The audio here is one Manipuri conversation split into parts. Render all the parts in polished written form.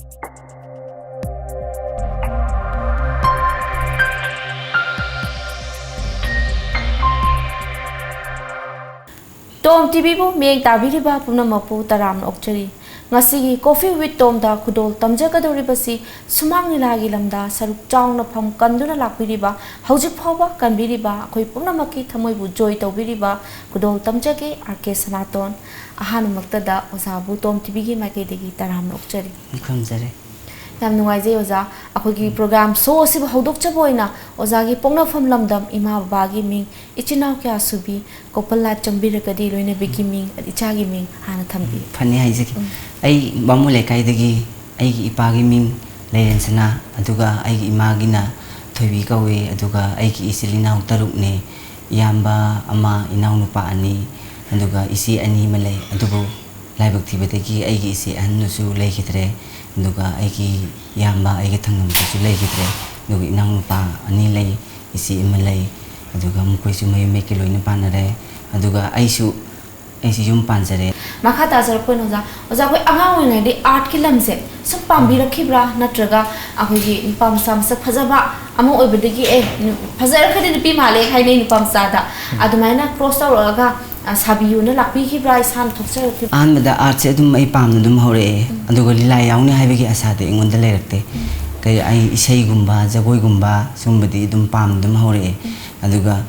Tom TV bu miyeng tabiriba punamapu taram okchari ngasigi coffee with Tom da khudol tamjakadori basi sumang nilagi lamda saruk chawna pham kanduna lakbiriba haujik phawa kanbiriba akhoi punamaki thamoi bu joy tawbiriba khudol tamjake RK Sanaton ahanumakta da ozabu Tom TV gi maike degi taram okchari khamjare yam nungai je oza akhoi program so asib haudok chaboina oza gi pongna pham lamdam ima baba gi ming ichinaw kya subi kopal life chambira kadi loine bigi ming icha gi ming hana thambi phani haijaki ai bamu lekai dagi ai gi ipagi ming leirensana aduga ai gi imagi na thoibi kawe aduga ai gi isilina taruk ne yamba ama inaw nupa ani aduga isi ani malai adubu laibak thibetegi ai gi isi annu su leikitre aduga ai gi yamba ai gi thangam su leikitre aduga inaw nupa ani lei isi imalai aduga mukoi su mayu meke loina panare aduga aisu yum panjare makha ta jar ko noza oza koi anga wai de art ki lamse sum pambi rakhibra natraga akhoi gi pam sam sak phajaba amo oibedegi e phajar khadi ni pi male khaine ni pam sa da adumaina cross tawraga sabiyu na lakpi khibra isan thokser ki an bada art se dum ai pam dum hore aduga lila yauni haibegi asa de ingonda lerakte kai ai isai gumba jagoi gumba sumbadi dum pam dum hore aduga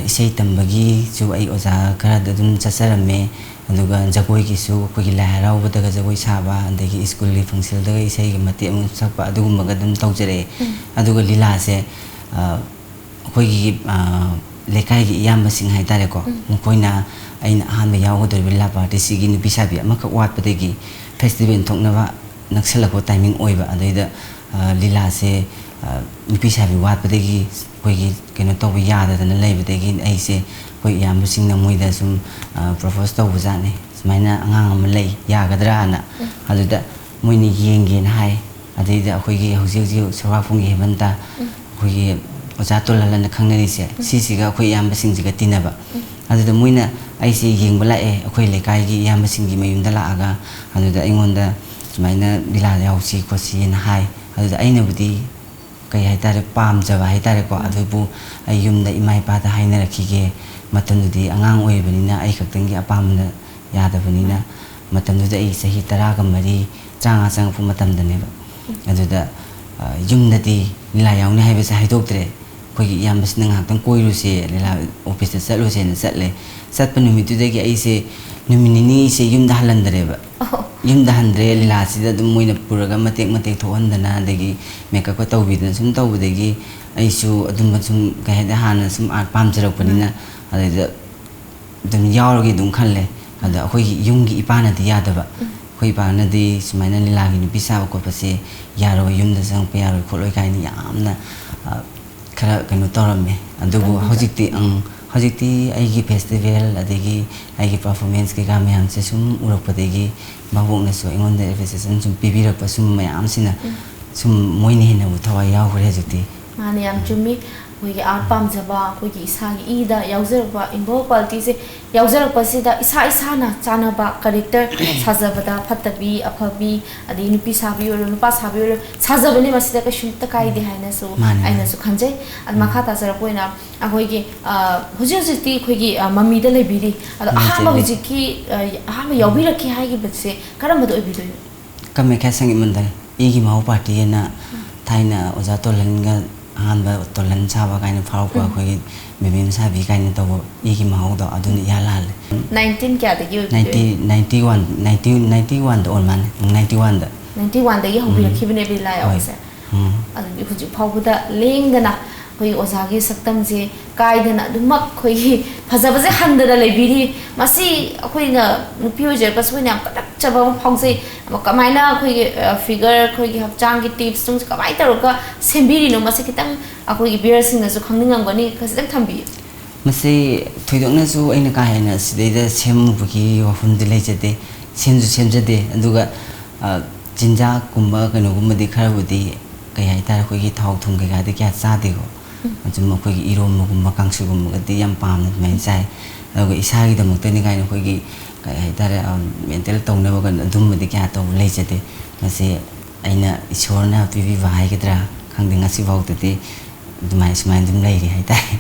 isai tambagi su ai oza kara dum chasarame aduga jagoi ki su ko gi laharaw badaga jagoi saba andagi school li function daga isai gi mate am sakpa adugum ga dum tawjare aduga lila se ko gi lekai gi yamba sing hai tare ko mukoina aina han me yaw godor billa party sigi ni bisabi amaka wat padegi festival thokna ba naksala ko timing oiba adaida lila se nupi sabi wat padegi koigi keno to yada dana leibadegi aise koi yamba sing na moida sum propose to buzane smaina angang am lei yagadra na aduda moini yenggen hai adaida koigi hauji sawa fungi hebanta koigi oja tolala khangnari se sisiga koi yamba sing jiga tinaba aduda moina aise yengbala e koi lekai gi yamba sing gi mayunda la aga aduda ingonda smaina lila yausi ko si na hai aduda aina budi kai hai tare pam jaba hai tare ko adubu ai yumda imai pa da haina rakhige matandudi angang oi banina ai khaktangi apamna yada banina matandudi ai sahi 10 ga mari changa chang pu matamdane ba aduda yumdadi lila yauni hai besa hai doktre koi yam bas nang hatang koiru se lila office ta salo se na satle satpa numitu dagi ai se numinini se yumda halandare ba yumda handre lila sida dum moina puraga matek thohandana dagi meka ko tawbidana sum tawbudagi aisu adum sum gaida hana sum art pamjarak panina ada dum yawrogi dum khalle ada khoi yumgi ipana di yadaba khoi bana di sumaina lila gi ni bisa ko pase yaro yumda sang pe yaro kholoi kai ni yamna khara kanu torame adugo hojikti aigi festival adegi aigi performance ke ga mayam se sum urakpadegi mabokna so ingonda appreciation sum pibirak pasum mayam sina sum moini hena uthawa yaw hore jikti mani am chumi koi art pam jaba koi isa gi ida yauzerba involve quality se yauzerpa sida isa na chana ba character sajabada phatabi aphabi adi nupi sabi or nupa sabi or sajabani masida ka shunta kai de haina so aina so khanjai ad makha ta jara koina akoi gi huji ti khoi gi mami da lebiri ad ahama huji ki ahama yawi rakhi hai gi betse karam bado obi do kame kha sangi mandal igi mau party na thaina oja tolanga hanba tolan chaba kaina farokwa khoi mebim sabi kaina to igi mau do aduni yalal 19 kya de gi 91 do man 91 da gi hobi rakhi bene bi lai awse adu huji phawda lengdana koi ozagi saktam je kaidana dumak koi phajabaje handana lebiri masi koi na nupi hoje paswina kadak chaba phongse kamaina koi figure koi gi hapchang gi tips tung kamai taruka sembiri no masi kitang akoi gi beer sing na su khangning ngani khasang thambi masi thoidokna su aina ka haina sideida semu bugi wafum dilai jade semjade aduga jinja kumba kanu gumadi kharabudi kai hai tar koi gi thau thung ga de kya cha de go ajum koi gi irom gumba kangsu gumba de yam pam na mai sai aduga isa gi damak tani kai koi gi kai hai tar mental tongna ba kan adum de kya to lai jade masi ꯑꯩꯅ ꯏꯁꯣꯔꯅ ꯄꯤꯕꯤꯕ ꯍꯥꯏꯒꯗ꯭ꯔꯥ ꯈꯪꯗꯦ ꯉꯁꯤꯐꯥꯎꯗꯗꯤ ꯁꯨꯃꯥꯏꯅ ꯑꯗꯨꯝ ꯂꯩꯔꯤ ꯍꯥꯏꯇꯥꯔꯦ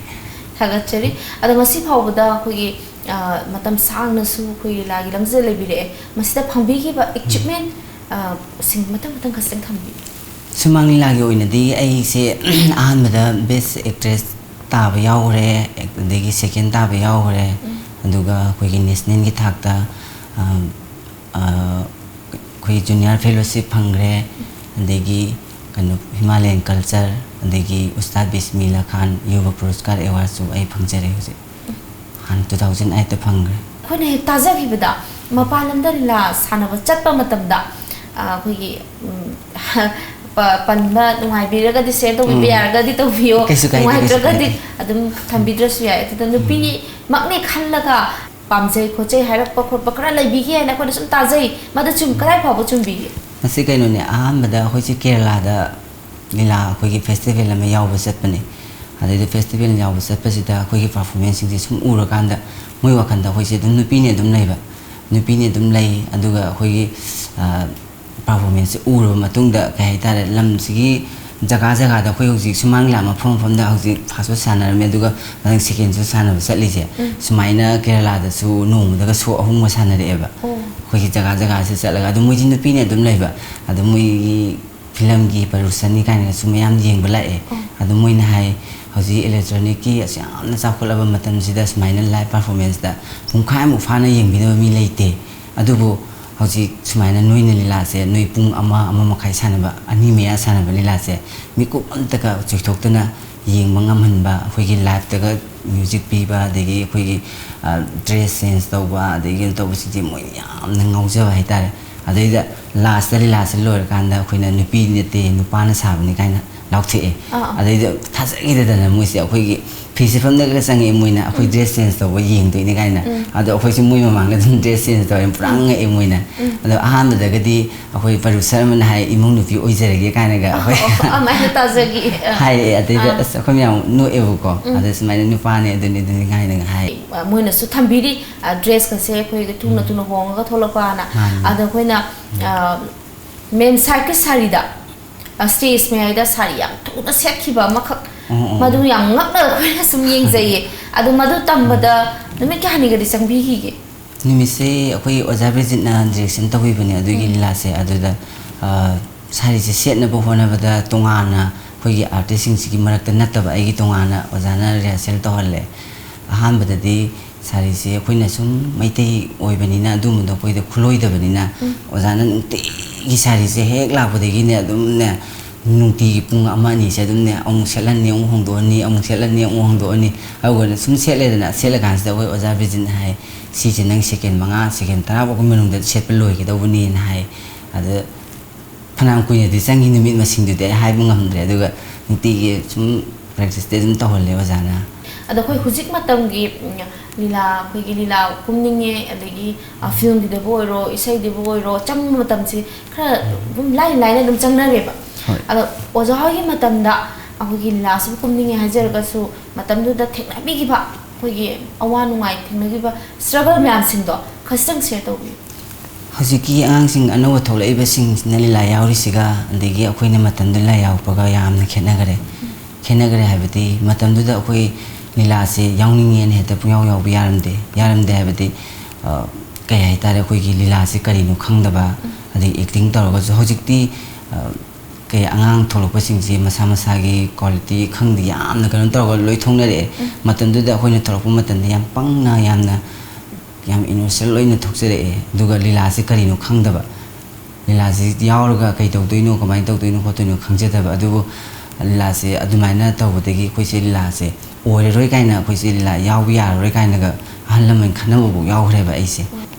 ꯊꯥꯒꯠꯆꯔꯤ ꯑꯗꯣ ꯉꯁꯤ ꯐꯥꯎꯕꯗ ꯑꯩꯈꯣꯏꯒꯤ ꯃꯇꯝ ꯁꯥꯡꯅꯁꯨ ꯑꯩꯈꯣꯏꯒꯤ ꯂꯤꯂꯥꯒꯤ ꯂꯝꯁꯤꯗ ꯂꯩꯕꯤꯔꯛꯑꯦ ꯃꯁꯤꯗ ꯐꯪꯕꯤꯈꯤꯕ ꯑꯦꯆꯤꯞꯃꯦꯟ ꯁꯤꯡ ꯃꯊꯪ ꯈꯖꯤꯛꯇꯪ ꯊꯝꯕꯤꯌꯨ ꯁꯨꯃꯥꯡ ꯂꯤꯂꯥꯒꯤ ꯑꯣꯏꯅꯗꯤ ꯑꯩꯁꯦ ꯑꯍꯥꯟꯕꯗ ꯕꯦꯁ ꯑꯦꯛꯇ꯭ꯔꯦꯁ ꯇꯥꯕ ꯌꯥꯎꯈ꯭ꯔꯦ ꯑꯗꯒꯤ ꯁꯦꯀꯦꯟ ꯇꯥꯕ ꯌꯥꯎꯈ꯭ꯔꯦ ꯑꯗꯨꯒ ꯑꯩꯈꯣꯏꯒꯤ ꯅꯦꯁꯅꯦꯜꯒꯤ ꯊꯥꯛꯇ ꯑꯩꯈꯣꯏ ꯖꯨꯅꯤꯌꯔ ꯐꯦꯂꯣꯁꯤꯞ ꯐꯪꯈ꯭ꯔꯦ ꯑꯗꯒꯤ ꯀꯩꯅꯣ ꯍꯤꯃꯥꯂꯌꯟ ꯀꯜꯆꯔ ꯑꯗꯒꯤ ꯎꯁꯇꯥꯗ ꯕꯤꯁꯃꯤꯜꯂꯥ ꯈꯥꯟ ꯌꯨꯕ ꯄꯨꯔꯁꯀꯥꯔ ꯑꯦꯋꯥꯔꯗꯁꯨ ꯑꯩ ꯐꯪꯖꯔꯦ ꯍꯧꯖꯤꯛ ꯍꯥꯟꯅ 2008ꯗ ꯐꯪꯈ꯭ꯔꯦ ꯑꯩꯈꯣꯏꯅ ꯍꯦꯛ ꯇꯥꯖꯈꯤꯕꯗ ꯃꯄꯥꯟ ꯂꯝꯗ ꯂꯤꯂꯥ ꯁꯥꯟꯅꯕ ꯆꯠꯄ ꯃꯇꯝꯗ ꯑꯩꯈꯣꯏꯒꯤ ꯄꯟꯕ ꯅꯨꯡꯉꯥꯏꯕꯤꯔꯒꯗꯤ ꯁꯦꯌꯔ ꯇꯧꯕꯤꯕ ꯌꯥꯔꯒꯗꯤ ꯇꯧꯕꯤꯌꯣ ꯅꯨꯡꯉꯥꯏꯇ꯭ꯔꯒꯗꯤ ꯑꯗꯨꯝ ꯊꯝꯕꯤꯗ꯭ꯔꯁꯨ ꯌꯥꯏ ꯑꯗꯨꯗ ꯅꯨꯄꯤꯃꯛꯅꯦ ꯈꯜꯂꯒ ꯄꯥꯝꯖꯩ ꯈꯣꯠꯆꯩ ꯍꯥꯏꯔꯛꯄ ꯈꯣꯠꯄ ꯈꯔ ꯂꯩꯕꯤꯒꯦ ꯍꯥꯏꯅ ꯑꯩꯈꯣꯏꯅ ꯁꯨꯝ ꯇꯥꯖꯩ ꯃꯗꯨ ꯀꯗꯥꯏ ꯐꯥꯎꯕ ꯆꯨꯝꯕꯤꯒꯦ ꯃꯁꯤ ꯀꯩꯅꯣꯅꯦ ꯑꯍꯥꯟꯕꯗ ꯑꯩꯈꯣꯏꯁꯦ ꯀꯦꯔꯂꯥꯗ ꯂꯤꯂꯥ ꯑꯩꯈꯣꯏꯒꯤ ꯐꯦꯁꯇꯤꯚꯦꯜ ꯑꯃ ꯌꯥꯎꯕ ꯆꯠꯄꯅꯦ ꯑꯗꯩꯗ ꯐꯦꯁꯇꯤꯚꯦꯜ ꯌꯥꯎꯕ ꯆꯠꯄꯁꯤꯗ ꯑꯩꯈꯣꯏꯒꯤ ꯄꯔꯐꯣꯔꯃꯦꯟꯁꯁꯤꯡꯁꯦ ꯁꯨꯝ ꯎꯔꯀꯥꯟꯗ ꯃꯣꯏ ꯋꯥꯈꯜꯗ ꯑꯩꯈꯣꯏꯁꯦ ꯑꯗꯨꯝ ꯅꯨꯄꯤꯅꯦ ꯑꯗꯨꯝ ꯂꯩꯕ ꯅꯨꯄꯤꯅꯦ ꯑꯗꯨꯝ ꯂꯩ ꯑꯗꯨꯒ ꯑꯩꯈꯣꯏꯒꯤ ꯄꯔꯐꯣꯔꯃꯦꯟꯁꯁꯦ ꯎꯔꯕ ꯃꯇꯨꯡꯗ ꯀꯩ ꯍꯥꯏꯇꯥꯔꯦ ꯂꯝꯁꯤꯒꯤ ꯖꯒꯥꯗ ꯑꯩꯈꯣꯏ ꯍꯧꯖꯤꯛ ꯁꯨꯃꯥꯡ ꯂꯤꯂꯥ ꯃꯐꯝꯗ ꯍꯧꯖꯤꯛ ꯐꯥꯔꯁꯁꯨ ꯁꯥꯟꯅꯔꯝꯃꯦ ꯑꯗꯨꯒ ꯃꯊꯪ ꯁꯦꯀꯦꯟꯁꯨ ꯁꯥꯟꯅꯕ ꯆꯠꯂꯤꯁꯦ ꯁꯨꯃꯥꯏꯅ ꯀꯦꯔꯂꯥꯗꯁꯨ ꯅꯣꯡꯃꯗꯒ ꯁꯣ 3ꯒ ꯁꯥꯟꯅꯔꯛꯑꯦꯕ ꯑꯩꯈꯣꯏꯒꯤ ꯖꯒꯥꯁꯦ ꯆꯠꯂꯒ ꯑꯗꯨ ꯃꯣꯏꯁꯤ ꯅꯨꯄꯤꯅꯦ ꯑꯗꯨꯝ ꯂꯩꯕ ꯑꯗꯨ ꯃꯣꯏꯒꯤ ꯐꯤꯂꯝꯒꯤ ꯄ꯭ꯔꯣꯗ꯭ꯌꯨꯁꯔꯅꯤ ꯀꯥꯏꯅꯁꯨ ꯃꯌꯥꯝ ꯌꯦꯡꯕ ꯂꯥꯛꯑꯦ ꯑꯗꯨ ꯃꯣꯏꯅ ꯍꯥꯏ ꯍꯧꯖꯤꯛ ꯏꯂꯦꯛꯇ꯭ꯔꯣꯅꯤꯛꯀꯤ ꯑꯁ ꯌꯥꯝꯅ ꯆꯥꯎꯈꯠꯂꯕ ꯃꯇꯝꯁꯤꯗ ꯁꯨꯃꯥꯏꯅ ꯂꯥꯏꯚ ꯄꯔꯐꯣꯔꯃꯦꯟꯁꯇ ꯄꯨꯡꯈꯥꯏꯃꯨꯛ ꯐꯥꯅ ꯌꯦꯡꯕꯤꯅꯕ ꯃꯤ ꯂꯩꯇꯦ ꯑꯗꯨꯕꯨ ꯍꯧꯖꯤꯛ ꯁꯨꯃꯥꯏꯅ ꯅꯣꯏꯅ ꯂꯤꯂꯥꯁꯦ ꯅꯣꯏ ꯄꯨꯡ 1-1.5 ꯁꯥꯟꯅꯕ 2 ꯃꯌꯥ ꯁꯥꯟꯅꯕ ꯂꯤꯂꯥꯁꯦ ꯃꯤꯀꯨꯞ ꯑꯝꯇꯒ ꯆꯣꯏꯊꯣꯛꯇꯅ ꯌꯦꯡꯕ ꯉꯝꯍꯟꯕ ꯑꯩꯈꯣꯏꯒꯤ ꯂꯥꯏꯚꯇꯒ ꯃ꯭ꯌꯨꯖꯤꯛ ꯄꯤꯕ ꯑꯗꯒꯤ ꯑꯩꯈꯣꯏꯒꯤ ꯗ꯭ꯔꯦꯁ ꯆꯦꯟꯖ ꯇꯧꯕ ꯑꯗꯒꯤ ꯀꯩꯅꯣ ꯇꯧꯕꯁꯤꯡꯁꯦ ꯃꯣꯏꯅ ꯌꯥꯝꯅ ꯉꯥꯎꯖꯕ ꯍꯥꯏꯇꯥꯔꯦ ꯑꯗꯩꯗ ꯂꯥꯁꯇ ꯂꯤꯂꯥꯁꯦ ꯂꯣꯏꯔꯀꯥꯟꯗ ꯑꯩꯈꯣꯏꯅ ꯅꯨꯄꯤ ꯅꯠꯇꯦ ꯅꯨꯄꯥꯅ ꯁꯥꯕꯅꯤ ꯀꯥꯏꯅ ꯂꯥꯎꯊꯣꯛꯑꯦ ꯑꯗꯩꯗ ꯊꯥꯖꯈꯤꯗꯗꯅ ꯃꯣꯏꯁꯦ ꯑꯩꯈꯣꯏꯒꯤ ꯐꯤ ꯁꯤꯐꯝꯗꯒ ꯆꯪꯉꯛꯑꯦ ꯃꯣꯏꯅ ꯑꯩꯈꯣꯏ ꯗ꯭ꯔꯦꯁ ꯆꯦꯟꯖ ꯇꯧꯕ ꯌꯦꯡꯗꯣꯏꯅꯤ ꯀꯥꯏꯅ ꯑꯗꯣ ꯑꯩꯈꯣꯏꯁꯨ ꯃꯣꯏ ꯃꯃꯥꯡꯗ ꯑꯗꯨꯝ ꯗ꯭ꯔꯦꯁ ꯆꯦꯟꯖ ꯇꯧꯔꯦ ꯄꯨꯔꯥ ꯉꯛꯑꯦ ꯃꯣꯏꯅ ꯑꯗꯣ ꯑꯍꯥꯟꯕꯗꯒꯗꯤ ꯑꯩꯈꯣꯏ ꯄ꯭ꯔꯣꯗ꯭ꯌꯨꯁꯔ ꯑꯃꯅ ꯍꯥꯏ ꯏꯃꯨꯡ ꯅꯨꯄꯤ ꯑꯣꯏꯖꯔꯒꯦ ꯀꯥꯏꯅꯒ ꯑꯩꯈꯣꯏ ꯑꯃꯥꯏꯅ ꯇꯥꯖꯒꯤ ꯍꯥꯏꯔꯛꯑꯦ ꯑꯗꯩꯗ ꯑꯁ ꯑꯩꯈꯣꯏ ꯃꯌꯥꯝ ꯅꯣꯛꯑꯦꯕꯀꯣ ꯑꯗ ꯁꯨꯃꯥꯏꯅ ꯅꯨꯄꯥꯅꯦ ꯑꯗꯨꯅꯤ ꯀꯥꯏꯅꯒ ꯍꯥꯏ ꯃꯣꯏꯅꯁꯨ ꯊꯝꯕꯤꯔꯤ ꯗ꯭ꯔꯦꯁꯀꯁꯦ ꯑꯩꯈꯣꯏꯒꯤ ꯊꯨꯅ ꯍꯣꯡꯉꯒ ꯊꯣꯛꯂꯛꯄꯅ ꯑꯗ ꯑꯩꯈꯣꯏꯅ ꯃꯦꯟ ꯁꯥꯏꯠꯀꯤ ꯁꯥꯔꯤꯗ ꯁ꯭ꯇꯦꯖ ꯃꯌꯥꯏꯗ ꯁꯥꯔꯤ ꯌꯥꯝ ꯊꯨꯅ ꯁꯦꯠꯈꯤꯕ ꯑꯃꯈꯛ ꯃꯗꯨ ꯌꯥꯝ ꯉꯛꯅ ꯑꯩꯈꯣꯏꯅ ꯁꯨꯝ ꯌꯦꯡꯖꯩꯌꯦ ꯑꯗꯨ ꯃꯗꯨ ꯇꯝꯕꯗ ꯅꯨꯃꯤꯠ ꯀꯌꯥꯅꯤꯒꯗꯤ ꯆꯪꯕꯤꯈꯤꯒꯦ ꯅꯨꯃꯤꯠꯁꯦ ꯑꯩꯈꯣꯏ ꯑꯣꯖꯥ ꯕ꯭ꯔꯤꯖꯤꯠꯅ ꯗꯤꯔꯦꯛꯁꯟ ꯇꯧꯕꯤꯕꯅꯦ ꯑꯗꯨꯒꯤ ꯂꯤꯂꯥꯁꯦ ꯑꯗꯨꯗ ꯁꯥꯔꯤꯁꯦ ꯁꯦꯠꯅꯕ ꯍꯣꯠꯅꯕꯗ ꯇꯣꯉꯥꯟꯅ ꯑꯩꯈꯣꯏꯒꯤ ꯑꯥꯔꯇꯤꯁꯁꯤꯡꯁꯤꯒꯤ ꯃꯔꯛꯇ ꯅꯠꯇꯕ ꯑꯩꯒꯤ ꯇꯣꯉꯥꯟꯅ ꯑꯣꯖꯥꯅ ꯔꯤꯍꯔꯁꯦꯜ ꯇꯧꯍꯜꯂꯦ ꯑꯍꯥꯟꯕꯗꯗꯤ ꯁꯥꯔꯤꯁꯦ ꯑꯩꯈꯣꯏꯅ ꯁꯨꯝ ꯃꯩꯇꯩ ꯑꯣꯏꯕꯅꯤꯅ ꯑꯗꯨꯝꯕꯗꯣ ꯑꯩꯈꯣꯏꯗ ꯈꯨꯠꯂꯣꯏꯗꯕꯅꯤna ꯑꯣꯖꯥꯅ ꯅꯨꯡꯇꯤꯒꯤ ꯁꯥꯔꯤꯁꯦ ꯍꯦꯛ ꯂꯥꯛꯄꯗꯒꯤꯅꯦ ꯑꯗꯨꯝꯅꯦ ꯅꯨꯡꯇꯤꯒꯤ ꯄꯨꯡ 1-2ꯁꯦ ꯑꯗꯨꯝꯅꯦ ꯑꯃꯨꯛ ꯁꯦꯠꯍꯟꯅꯤ ꯑꯃꯨꯛ ꯍꯣꯡꯗꯣꯛꯑꯅꯤ ꯑꯃꯨꯛ ꯁꯦꯠꯍꯟꯅꯤ ꯑꯃꯨꯛ ꯍꯣꯡꯗꯣꯛꯑꯅꯤ ꯑꯗꯨꯒ ꯁꯨꯝ ꯁꯦꯠꯂꯦꯗꯅ ꯁꯦꯠꯂꯀꯥꯟꯁꯤꯗ ꯑꯩꯈꯣꯏ ꯑꯣꯖꯥ ꯕ꯭ꯔꯤꯖꯤꯠꯅ ꯍꯥꯏ ꯁꯤꯁꯦ ꯅꯪ ꯁꯦꯀꯦꯟ 5 ꯁꯦꯀꯦꯟ 10 ꯐꯥꯎꯒꯤ ꯃꯅꯨꯡꯗ ꯁꯦꯠꯄ ꯂꯣꯏꯒꯗꯧꯕꯅꯤꯅ ꯍꯥꯏ ꯑꯗ ꯐꯅꯌꯥꯝ ꯀꯨꯏꯅꯗꯤ ꯆꯪꯉꯤ ꯅꯨꯃꯤꯠ ꯃꯁꯤꯡꯗꯨꯗꯤ ꯑꯩ ꯍꯥꯏꯕ ꯉꯝꯗ꯭ꯔꯦ ꯑꯗꯨꯒ ꯅꯨꯡꯇꯤꯒꯤ ꯁꯨꯝ ꯄ꯭ꯔꯦꯛꯇꯤꯁꯇꯤ ꯑꯗꯨꯝ ꯇꯧꯍꯜꯂꯦ ꯑꯣꯖꯥꯅ ꯑꯗꯣ ꯑꯩꯈꯣꯏ ꯍꯧꯖꯤꯛ ꯃꯇꯝꯒꯤ ꯂꯤꯂꯥ ꯑꯩꯈꯣꯏꯒꯤ ꯂꯤꯂꯥ ꯀꯨꯝꯅꯤꯡꯉꯦ ꯑꯗꯒꯤ ꯐꯤꯜꯝꯒꯤꯗꯕꯨ ꯑꯣꯏꯔꯣ ꯏꯁꯩꯗꯕꯨ ꯑꯣꯏꯔꯣ ꯆꯪꯕ ꯃꯇꯝꯁꯤ ꯈꯔ ꯑꯗꯨꯝ ꯂꯥꯏꯅ ꯑꯗꯨꯝ ꯆꯪꯅꯔꯦꯕ ꯑꯗꯣ ꯑꯣꯖꯥ ꯍꯣꯏꯒꯤ ꯃꯇꯝꯗ ꯑꯩꯈꯣꯏꯒꯤ ꯂꯤꯂꯥꯁꯤꯕꯨ ꯀꯨꯝꯅꯤꯡꯉꯦ ꯍꯥꯏꯖꯔꯒꯁꯨ ꯃꯇꯝꯗꯨꯗ ꯊꯦꯡꯅꯕꯤꯈꯤꯕ ꯑꯩꯈꯣꯏꯒꯤ ꯑꯋꯥ ꯅꯨꯡꯉꯥꯏ ꯊꯦꯡꯅꯈꯤꯕ ꯁ꯭ꯇ꯭ꯔꯒꯜ ꯃꯌꯥꯝꯁꯤꯡꯗꯣ ꯈꯖꯤꯛꯇꯪ ꯁꯦꯌꯔ ꯇꯧꯕꯤꯌꯨ ꯍꯧꯖꯤꯛꯀꯤ ꯑꯉꯥꯡꯁꯤꯡ ꯑꯅꯧꯕ ꯊꯣꯛꯂꯛꯏꯕꯁꯤꯡꯁꯤꯅ ꯂꯤꯂꯥ ꯌꯥꯎꯔꯤꯁꯤꯒ ꯑꯗꯒꯤ ꯑꯩꯈꯣꯏꯅ ꯃꯇꯝꯗ ꯂꯤꯂꯥ ꯌꯥꯎꯔꯛꯄꯒ ꯌꯥꯝꯅ ꯈꯦꯠꯅꯈꯔꯦ ꯍꯥꯏꯕꯗꯤ ꯃꯇꯝꯗꯨꯗ ꯑꯩꯈꯣꯏ ꯂꯤꯂꯥꯁꯦ ꯌꯥꯎꯅꯤꯡꯉꯦꯅ ꯍꯦꯛꯇ ꯄꯨꯡꯌꯥꯎ ꯌꯥꯎꯕ ꯌꯥꯔꯝꯗꯦ ꯍꯥꯏꯕꯗꯤ ꯀꯩ ꯍꯥꯏꯇꯥꯔꯦ ꯑꯩꯈꯣꯏꯒꯤ ꯂꯤꯂꯥꯁꯦ ꯀꯔꯤꯅꯣ ꯈꯪꯗꯕ ꯑꯗꯒꯤ ꯑꯦꯛꯇꯤꯡ ꯇꯧꯔꯒꯁꯨ ꯍꯧꯖꯤꯛꯇꯤ ꯀꯩ ꯑꯉꯥꯡ ꯊꯣꯛꯂꯛꯄꯁꯤꯡꯁꯦ ꯃꯁꯥ ꯃꯁꯥꯒꯤ ꯀ꯭ꯋꯥꯂꯤꯇꯤ ꯈꯪꯗꯦ ꯌꯥꯝꯅ ꯀꯩꯅꯣ ꯇꯧꯔꯒ ꯂꯣꯏ ꯊꯣꯛꯅꯔꯛꯑꯦ ꯃꯇꯝꯗꯨꯗ ꯑꯩꯈꯣꯏꯅ ꯊꯣꯛꯂꯛꯄ ꯃꯇꯝꯗ ꯌꯥꯝ ꯄꯪꯅ ꯌꯥꯝ ꯏꯅꯣꯁꯦꯟ ꯑꯣꯏꯅ ꯊꯣꯛꯆꯔꯛꯑꯦ ꯑꯗꯨꯒ ꯂꯤꯂꯥꯁꯦ ꯀꯔꯤꯅꯣ ꯈꯪꯗꯕ ꯂꯤꯂꯥꯁꯦ ꯌꯥꯎꯔꯒ ꯀꯩ ꯇꯧꯗꯣꯏꯅꯣ ꯀꯃꯥꯏꯅ ꯇꯧꯗꯣꯏꯅꯣ ꯈꯣꯠꯇꯣꯏꯅꯣ ꯈꯪꯖꯗꯕ ꯑꯗꯨꯕꯨ ꯂꯤꯂꯥꯁꯦ ꯑꯗꯨꯃꯥꯏꯅ ꯇꯧꯕꯗꯒꯤ ꯑꯩꯈꯣꯏꯁꯦ ꯂꯤꯂꯥꯁꯦ ꯑꯣꯏꯔꯔꯣꯏ ꯀꯥꯏꯅ ꯑꯩꯈꯣꯏꯁꯦ ꯂꯤꯂꯥ ꯌꯥꯎꯕ ꯌꯥꯔꯔꯣꯏ ꯀꯥꯏꯅꯒ ꯑꯍꯜ ꯂꯃꯟ ꯈꯟꯅꯕꯐꯥꯎ ꯌꯥꯎꯈ꯭ꯔꯦꯕ ꯑꯩꯁꯦ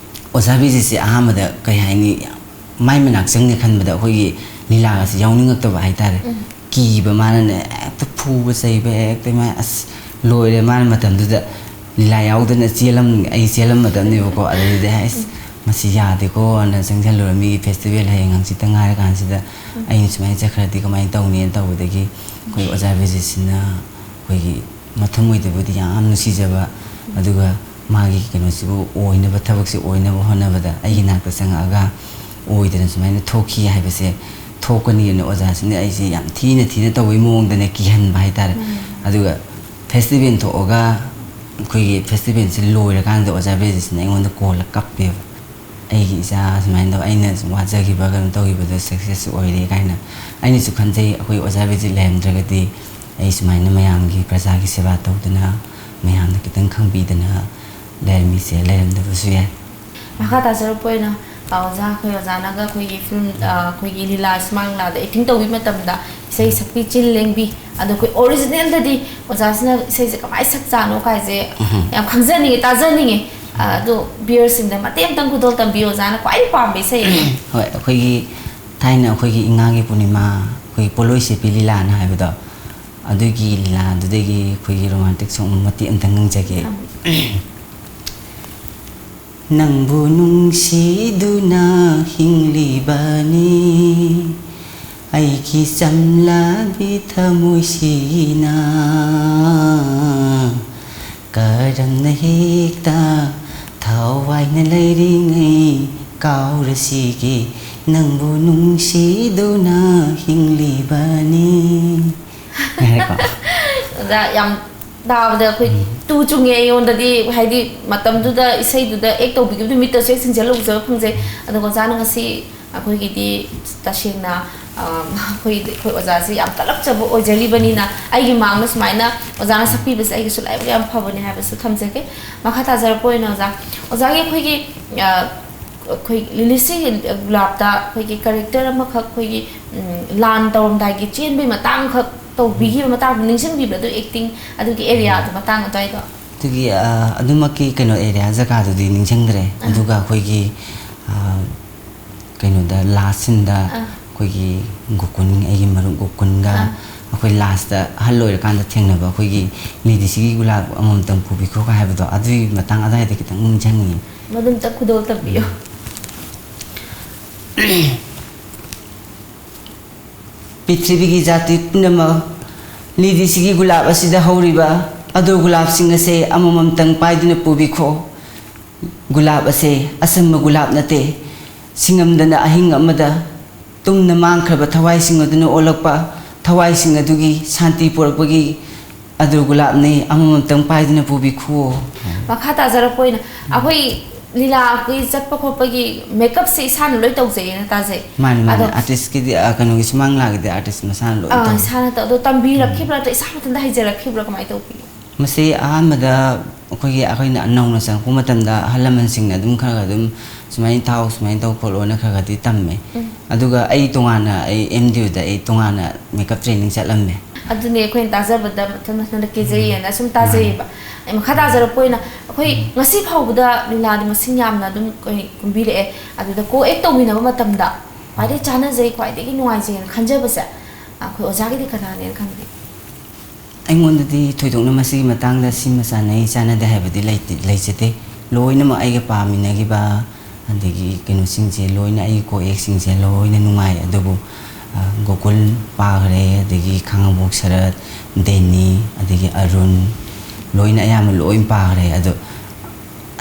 ꯑꯣꯖꯥ ꯕꯤꯖꯤꯠꯁꯦ ꯑꯍꯥꯟꯕꯗ ꯀꯩ ꯍꯥꯏꯅꯤ ꯃꯥꯏ ꯃꯅꯥꯛ ꯆꯪꯉꯦ ꯈꯟꯕꯗ ꯑꯩꯈꯣꯏꯒꯤ ꯂꯤꯂꯥꯒꯁꯦ ꯌꯥꯎꯅꯤꯡꯉꯛꯇꯕ ꯍꯥꯏꯇꯥꯔꯦ ꯀꯤꯕ ꯃꯥꯅꯅꯦ ꯍꯦꯛꯇ ꯐꯨꯕ ꯆꯩꯕ ꯍꯦꯛꯇ ꯃꯥ ꯑꯁ ꯂꯣꯏꯔꯦ ꯃꯥꯅ ꯃꯇꯝꯗꯨꯗ ꯂꯤꯂꯥ ꯌꯥꯎꯗꯅ ꯑꯩ ꯆꯦꯜꯂꯝꯃꯗꯕꯅꯦꯕꯀꯣ ꯑꯗꯨꯗꯤ ꯑꯁ ꯃꯁꯤ ꯌꯥꯗꯦꯀꯣꯅ ꯆꯪꯁꯤꯜꯂꯨꯔ ꯃꯤꯒꯤ ꯐꯦꯁꯇꯤꯚꯦꯜ ꯍꯌꯦꯡ ꯍꯪꯆꯤꯠꯇ ꯉꯥꯏꯔ ꯀꯥꯟꯁꯤꯗ ꯑꯩꯅ ꯁꯨꯃꯥꯏꯅ ꯆꯠꯈ꯭ꯔꯗꯤ ꯀꯃꯥꯏꯅ ꯇꯧꯅꯤꯅ ꯇꯧꯕꯗꯒꯤ ꯑꯩꯈꯣꯏ ꯑꯣꯖꯥ ꯕꯤꯖꯤꯠꯁꯤꯅ ꯑꯩꯈꯣꯏꯒꯤ ꯃꯊꯃꯣꯏꯗꯕꯨꯗꯤ ꯌꯥꯝ ꯅꯨꯡꯁꯤꯖꯕ ꯑꯗꯨꯒ ꯃꯥꯒꯤ ꯀꯩꯅꯣꯁꯤꯕꯨ ꯑꯣꯏꯅꯕ ꯊꯕꯛꯁꯤ ꯑꯣꯏꯅꯕ ꯍꯣꯠꯅꯕꯗ ꯑꯩꯒꯤ ꯅꯥꯛꯇ ꯆꯪꯉꯛꯑꯒ ꯑꯣꯏꯗꯅ ꯁꯨꯃꯥꯏꯅ ꯊꯣꯛꯈꯤ ꯍꯥꯏꯕꯁꯦ ꯊꯣꯛꯀꯅꯤꯅ ꯑꯣꯖꯥꯁꯤꯅ ꯑꯩꯁꯦ ꯌꯥꯝ ꯊꯤꯅ ꯇꯧꯕꯒꯤ ꯃꯑꯣꯡꯗꯅꯦ ꯀꯤꯍꯟꯕ ꯍꯥꯏꯇꯥꯔꯦ ꯑꯗꯨꯒ ꯐꯦꯁꯇꯤꯚꯦꯜ ꯊꯣꯛꯑꯒ ꯑꯩꯈꯣꯏꯒꯤ ꯐꯦꯁꯇꯤꯚꯦꯜꯁꯤ ꯂꯣꯏꯔꯀꯥꯟꯗ ꯑꯣꯖꯥ ꯕ꯭ꯔꯦꯖꯤꯁꯅ ꯑꯩꯉꯣꯟꯗ ꯀꯣꯜꯂ ꯀꯞꯄꯦꯕ ꯑꯩꯒꯤ ꯏꯆꯥ ꯁꯨꯃꯥꯏꯅ ꯇꯧ ꯑꯩꯅ ꯁꯨꯝ ꯋꯥꯖꯈꯤꯕ ꯀꯩꯅꯣ ꯇꯧꯈꯤꯕꯗꯣ ꯁꯛꯁꯦꯁ ꯑꯣꯏꯔꯦ ꯀꯥꯏꯅ ꯑꯩꯅꯁꯨ ꯈꯟꯖꯩ ꯑꯩꯈꯣꯏ ꯑꯣꯖꯥ ꯕ꯭ꯔꯦꯖꯤꯠ ꯂꯩꯔꯝꯗ꯭ꯔꯒꯗꯤ ꯑꯩ ꯁꯨꯃꯥꯏꯅ ꯃꯌꯥꯝꯒꯤ ꯄ꯭ꯔꯖꯥꯒꯤ ꯁꯦꯕꯥ ꯇꯧꯗꯅ ꯃꯌꯥꯝꯅ ꯈꯤꯇꯪ ꯈꯪꯕꯤꯗꯅ ꯂꯩꯔꯝꯗꯕꯁꯨ ꯌꯥꯏ ꯃꯈꯥ ꯇꯥꯖꯔꯛꯄ ꯑꯣꯏꯅ ꯑꯣꯖꯥꯅꯒ ꯑꯩꯈꯣꯏꯒꯤ ꯐꯤꯂꯝ ꯑꯩꯈꯣꯏꯒꯤ ꯂꯤꯂꯥ ꯁꯨꯃꯥꯡ ꯂꯤꯂꯥꯗ ꯑꯦꯛꯇꯤꯡ ꯇꯧꯕꯤ ꯃꯇꯝꯗ ꯏꯁꯩ ꯁꯛꯄꯤ ꯆꯤꯜ ꯂꯦꯡꯕꯤ ꯑꯗꯣ ꯑꯩꯈꯣꯏ ꯑꯣꯔꯤꯖꯤꯅꯦꯜꯗꯗꯤ ꯑꯣꯖꯥꯁꯤꯅ ꯏꯁꯩꯁꯦ ꯀꯃꯥꯏꯅ ꯁꯛ ꯆꯥꯅꯣ ꯀꯥꯏꯁꯦ ꯌꯥꯝ ꯈꯪꯖꯅꯤꯡꯉꯦ ꯇꯥꯖꯅꯤꯡꯉꯦ ꯑꯗꯣ ꯕꯤꯌꯔꯁꯤꯡꯗ ꯃꯇꯦꯛ ꯑꯃꯇꯪ ꯈꯨꯗꯣꯜ ꯇꯝꯕꯤꯌꯣ ꯑꯣꯖꯥꯅ ꯈ꯭ꯋꯥꯏꯗꯒꯤ ꯄꯥꯝꯕ ꯏꯁꯩ ꯍꯣꯏ ꯑꯩꯈꯣꯏꯒꯤ ꯊꯥꯏꯅ ꯑꯩꯈꯣꯏꯒꯤ ꯏꯉꯥꯒꯤ ꯄꯨꯔꯅꯤꯃꯥ ꯑꯩꯈꯣꯏꯒꯤ ꯄꯣꯂꯣꯏ ꯁꯦꯠꯄꯤ ꯂꯤꯂꯥꯅ ꯍꯥꯏꯕꯗꯣ ꯑꯗꯨꯒꯤ ꯂꯤꯂꯥꯗꯨꯗꯒꯤ ꯑꯩꯈꯣꯏꯒꯤ ꯔꯣꯃꯥꯟꯇꯤꯛ ꯁꯣꯡ ꯃꯇꯦꯛ ꯑꯃꯇꯪ ꯉꯪꯖꯒꯦ ꯅꯪꯕꯨ ꯅꯨꯡꯁꯤꯗꯨꯅ ꯍꯤꯡꯂꯤꯕꯅꯤ ꯑꯩꯒꯤ ꯆꯝꯂꯕꯤ ꯊꯃꯣꯏꯁꯤꯅ ꯀꯔꯝꯅ ꯍꯦꯛꯇ ꯊꯋꯥꯏꯅ ꯂꯩꯔꯤꯉꯩ ꯀꯥꯎꯔꯁꯤꯒꯦ ꯅꯪꯕꯨ ꯅꯨꯡꯁꯤꯗꯨꯅ ꯍꯤꯡꯂꯤꯕꯅꯤ ꯑꯣꯖꯥ ꯌꯥꯝ ꯇꯥꯕꯗ ꯑꯩꯈꯣꯏ ꯇꯨ ꯆꯨꯡꯉꯦ ꯑꯩꯉꯣꯟꯗꯗꯤ ꯍꯥꯏꯗꯤ ꯃꯇꯝꯗꯨꯗ ꯏꯁꯩꯗꯨꯗ ꯑꯦꯛ ꯇꯧꯕꯤꯈꯤꯕ ꯅꯨꯃꯤꯠꯇꯁꯨ ꯍꯦꯛ ꯁꯤꯡꯖꯦꯜ ꯎꯖꯕ ꯐꯪꯖꯩ ꯑꯗꯨꯒ ꯑꯣꯖꯥꯅ ꯉꯁꯤ ꯑꯩꯈꯣꯏꯒꯤꯗꯤ ꯇꯁꯦꯡꯅ ꯑꯩꯈꯣꯏ ꯑꯣꯖꯥꯁꯤ ꯌꯥꯝ ꯀꯜꯂꯛꯆꯕ ꯑꯣꯏꯖꯔꯤꯕꯅꯤꯅ ꯑꯩꯒꯤ ꯃꯥꯡꯗ ꯁꯨꯃꯥꯏꯅ ꯑꯣꯖꯥꯅ ꯁꯛꯄꯤꯕꯁꯦ ꯑꯩꯒꯤꯁꯨ ꯂꯥꯏꯕꯛ ꯌꯥꯝ ꯐꯕꯅꯦ ꯍꯥꯏꯕꯁꯨ ꯊꯝꯖꯒꯦ ꯃꯈꯥ ꯇꯥꯖꯔꯛꯄ ꯑꯣꯏꯅ ꯑꯣꯖꯥꯒꯤ ꯑꯩꯈꯣꯏꯒꯤ ꯑꯩꯈꯣꯏ ꯂꯤꯂꯤꯁꯤ ꯒꯨꯂꯥꯞꯇ ꯑꯩꯈꯣꯏꯒꯤ ꯀꯦꯔꯦꯛꯇꯔ ꯑꯃꯈꯛ ꯑꯩꯈꯣꯏꯒꯤ ꯂꯥꯟ ꯇꯧꯔꯝꯗꯥꯏꯒꯤ ꯆꯦꯟꯕꯒꯤ ꯃꯇꯥꯡꯈꯛ ꯇꯧꯕꯤꯈꯤꯕ ꯃꯇꯥꯡꯗ ꯅꯤꯡꯁꯤꯡꯕꯤꯕ ꯑꯗꯨ ꯑꯦꯛꯇꯤꯡ ꯑꯗꯨꯒꯤ ꯑꯦꯔꯤꯌꯥꯗꯨ ꯃꯇꯥꯡ ꯑꯗꯨꯋꯥꯏꯗꯣ ꯑꯗꯨꯒꯤ ꯑꯗꯨꯃꯛꯀꯤ ꯀꯩꯅꯣ ꯑꯦꯔꯤꯌꯥ ꯖꯒꯥꯗꯨꯗꯤ ꯅꯤꯡꯁꯤꯡꯗ꯭ꯔꯦ ꯑꯗꯨꯒ ꯑꯩꯈꯣꯏꯒꯤ ꯀꯩꯅꯣꯗ ꯂꯥꯁ ꯁꯤꯟꯗ ꯑꯩꯈꯣꯏꯒꯤ ꯒꯣꯀꯨꯟ ꯑꯩꯒꯤ ꯃꯔꯨꯞ ꯒꯣꯀꯨꯟꯒ ꯑꯩꯈꯣꯏ ꯂꯥꯁꯇ ꯑꯍꯜ ꯑꯣꯏꯔꯀꯥꯟꯗ ꯊꯦꯡꯅꯕ ꯑꯩꯈꯣꯏꯒꯤ ꯂꯤꯗꯤꯁꯤꯒꯤ ꯒꯨꯂꯥꯞ ꯑꯃꯃꯝꯇꯪ ꯄꯨꯕꯤꯈꯣꯒ ꯍꯥꯏꯕꯗꯣ ꯑꯗꯨꯒꯤ ꯃꯇꯥꯡ ꯑꯗꯨꯋꯥꯏꯗ ꯈꯤꯇꯪ ꯅꯤꯡꯁꯤꯡꯉꯤ ꯃꯗꯨꯝꯇ ꯈꯨꯗꯣꯜ ꯇꯝꯕꯤꯌꯣ ꯄ꯭ꯔꯤꯊꯤꯕꯤꯒꯤ ꯖꯥꯇꯤ ꯄꯨꯝꯅꯃꯛ ꯂꯤꯗꯤꯁꯤꯒꯤ ꯒꯨꯂꯥꯞ ꯑꯁꯤꯗ ꯍꯧꯔꯤꯕ ꯑꯗꯨ ꯒꯨꯂꯥꯞꯁꯤꯡ ꯑꯁꯦ ꯑꯃꯃꯝꯇꯪ ꯄꯥꯏꯗꯨꯅ ꯄꯨꯕꯤꯈꯣ ꯒꯨꯂꯥꯞ ꯑꯁꯦ ꯑꯁꯪꯕ ꯒꯨꯂꯥꯞ ꯅꯠꯇꯦ ꯁꯤꯡꯉꯝꯗꯅ ꯑꯍꯤꯡ ꯑꯃꯗ ꯇꯨꯝꯅ ꯃꯥꯡꯈ꯭ꯔꯕ ꯊꯋꯥꯏꯁꯤꯡ ꯑꯗꯨꯅ ꯑꯣꯜꯂꯛꯄ ꯊꯋꯥꯏꯁꯤꯡ ꯑꯗꯨꯒꯤ ꯁꯥꯟꯇꯤ ꯄꯨꯔꯛꯄꯒꯤ ꯑꯗꯨ ꯒꯨꯂꯥꯞꯅꯤ ꯑꯃꯃꯝꯇꯪ ꯄꯥꯏꯗꯨꯅ ꯄꯨꯕꯤꯈꯣ ꯃꯈꯥ ꯇꯥꯖꯔꯛꯄ ꯑꯣꯏꯅ ꯑꯩꯈꯣꯏ ꯂꯤꯂꯥ ꯑꯩꯈꯣꯏ ꯆꯠꯄ ꯈꯣꯠꯄꯒꯤ ꯃꯦꯀꯞꯁꯦ ꯏꯁꯥꯅ ꯂꯣꯏ ꯇꯧꯖꯩꯌꯦꯅ ꯇꯥꯖꯩ ꯃꯥꯅꯤ ꯑꯥꯔꯇꯤꯁꯀꯤꯗꯤ ꯀꯩꯅꯣꯒꯤ ꯁꯨꯃꯥꯡ ꯂꯥꯛꯒꯤꯗꯤ ꯑꯥꯔꯇꯤꯁ ꯃꯁꯥꯅ ꯂꯣꯏ ꯇꯧ ꯏꯁꯥꯅ ꯑꯗꯣ ꯇꯝꯕꯤꯔꯛꯈꯤꯕ꯭ꯔꯥ ꯅꯠꯇ꯭ꯔꯒ ꯏꯁꯥ ꯃꯊꯟꯇ ꯍꯩꯖꯔꯛꯈꯤꯕ꯭ꯔꯥ ꯀꯃꯥꯏꯅ ꯇꯧꯕꯤ ꯃꯁꯤ ꯑꯍꯥꯟꯕꯗ ꯑꯩꯈꯣꯏꯅ ꯅꯧꯅ ꯆꯪꯉꯛꯄ ꯃꯇꯝꯗ ꯑꯍꯜ ꯂꯃꯟꯁꯤꯡꯅ ꯑꯗꯨꯝ ꯈꯔ ꯑꯗꯨꯝ ꯁꯨꯃꯥꯏꯅ ꯊꯥꯎ ꯁꯨꯃꯥꯏꯅ ꯇꯧ ꯈꯣꯠꯂꯣꯅ ꯈꯔꯗꯤ ꯇꯝꯃꯦ ꯑꯗꯨꯒ ꯑꯩ ꯇꯣꯉꯥꯟꯅ ꯑꯩ MDUꯗ ꯑꯩ ꯇꯣꯉꯥꯟꯅ ꯃꯦꯀꯞ ꯇ꯭ꯔꯦꯅꯤꯡ ꯆꯠꯂꯝꯃꯦ ꯑꯗꯨꯅꯦ ꯑꯩꯈꯣꯏꯅ ꯇꯥꯖꯕꯗ ꯃꯊꯟꯇ ꯀꯦꯖꯩꯌꯦꯅ ꯁꯨꯝ ꯇꯥꯖꯩꯌꯦꯕ ꯃꯈꯥ ꯇꯥꯖꯔꯛꯄ ꯑꯣꯏꯅ ꯑꯩꯈꯣꯏ ꯉꯁꯤ ꯐꯥꯎꯕꯗ ꯂꯤꯂꯥꯗꯤ ꯃꯁꯤꯡ ꯌꯥꯝꯅ ꯑꯗꯨꯝ ꯀꯨꯝꯕꯤꯔꯛꯑꯦ ꯑꯗꯨꯗ ꯀꯣ ꯑꯦꯛ ꯇꯧꯃꯤꯟꯅꯕ ꯃꯇꯝꯗ ꯈ꯭ꯋꯥꯏꯗꯒꯤ ꯆꯥꯟꯅꯖꯩ ꯈ꯭ꯋꯥꯏꯗꯒꯤ ꯅꯨꯡꯉꯥꯏꯖꯩꯅ ꯈꯟꯖꯕꯁꯦ ꯑꯩꯈꯣꯏ ꯑꯣꯖꯥꯒꯤꯗꯤ ꯀꯅꯥꯅꯦꯅ ꯈꯟꯕꯤ ꯑꯩꯉꯣꯟꯗꯗꯤ ꯊꯣꯏꯗꯣꯛꯅ ꯃꯁꯤꯒꯤ ꯃꯇꯥꯡꯗ ꯁꯤꯃ ꯆꯥꯟꯅꯩ ꯆꯥꯟꯅꯗꯦ ꯍꯥꯏꯕꯗꯤ ꯂꯩꯖꯗꯦ ꯂꯣꯏꯅꯃꯛ ꯑꯩꯒ ꯄꯥꯃꯤꯟꯅꯈꯤꯕ ꯑꯗꯒꯤ ꯀꯩꯅꯣꯁꯤꯡꯁꯦ ꯂꯣꯏꯅ ꯑꯩꯒꯤ ꯀꯣ ꯑꯦꯛꯁꯤꯡꯁꯦ ꯂꯣꯏꯅ ꯅꯨꯡꯉꯥꯏ ꯑꯗꯨꯕꯨ ꯒꯣꯀꯨꯜ ꯄꯥꯈ꯭ꯔꯦ ꯑꯗꯒꯤ ꯈꯥꯉꯕꯣꯛ ꯁꯔꯠ ꯗꯦꯅꯤ ꯑꯗꯒꯤ ꯑꯔꯨꯟ ꯂꯣꯏꯅ ꯑꯌꯥꯝꯕ ꯂꯣꯏ ꯄꯥꯈ꯭ꯔꯦ ꯑꯗꯣ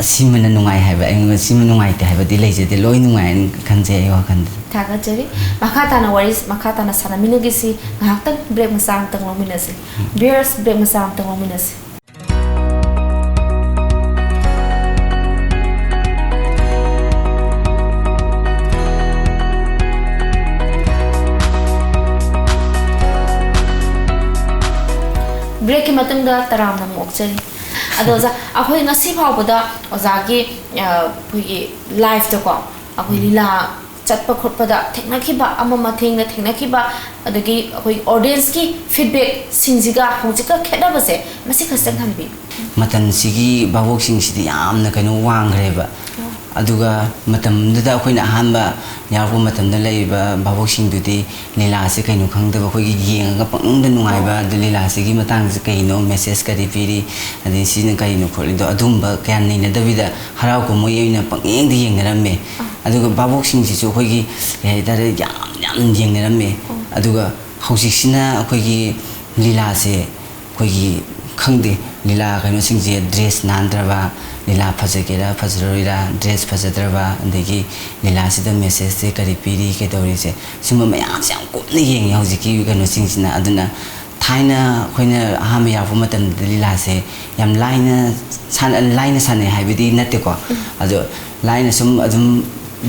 ꯑꯁꯤꯃꯅ ꯅꯨꯡꯉꯥꯏ ꯍꯥꯏꯕ ꯑꯩꯉꯣꯟꯗ ꯁꯤꯃ ꯅꯨꯡꯉꯥꯏꯇꯦ ꯍꯥꯏꯕꯗꯤ ꯂꯩꯖꯗꯦ ꯂꯣꯏ ꯅꯨꯡꯉꯥꯏꯅ ꯈꯟꯖꯩ ꯑꯩ ꯋꯥꯈꯜꯗ ꯊꯥꯒꯠꯆꯔꯤ ꯃꯈꯥ ꯇꯥꯅ ꯁꯥꯟꯅꯃꯤꯟꯅꯒꯤꯁꯤ ꯉꯥꯏꯍꯥꯛꯇꯪ ꯕ꯭ꯔꯦꯛ ꯃꯆꯥ ꯑꯃꯇꯪ ꯂꯧꯃꯤꯟꯅꯁꯤ ꯕꯤꯌꯔꯁ ꯕ꯭ꯔꯦꯛ ꯃꯆꯥ ꯑꯃꯇꯪ ꯂꯧꯃꯤꯟꯅꯁꯤ ब्रेक की मतंग तराम नम ओक्चरी अदो ओजा अखोई ngasi फावबदा ओजागी अखोई लाइफ दको अखोई लीला चटप खोटपदा थेंगनाखिबा अममा थेंगनाखिबा अदगी अखोई ऑडियंस की फीडबैक सिंजिगा होजिका खेदाबसे मसी खस्तंग थंबी मतन सिगी बाबोक सिंगसिदि यामना कनो वांग्रेबा अदुगा मतमदुदा अखोइना अहानबा यारबो मतमदा लेबा बाबोक सिंगदुदि लीला से कइनो खंगदबा अखोइगी येंगा पंगदा नुंगाइबा अदु लीला सिगी मतंग से कइनो मेसेज करि पिरि अदि सिन कइनो खोलिदो अदुंबा क्यान नैना दबिदा हराव को मोयैना पंगेंग येंगनरमे अदुगा बाबोक सिंगसिसु अखोइगी हेदारे याम याम येंगनरमे अदुगा हौसिक्सिना अखोइगी लीला से अखोइगी खंगदे लीला कइनो सिंगजे ड्रेस नांद्रबा लीला फजगेरा फजरोइरा ड्रेस फजद्रबा अदगी लीला सिदा मेसेज से करी पीरी के दौरीसे सुम मयाम से कुपने येंगे हौजिकी कनो सिंगसिना अदुना थाइना अखोइना अहाम याफो मतम लीला से याम लाइना साने हाइबदी नतेको अदो लाइना सुम अदुम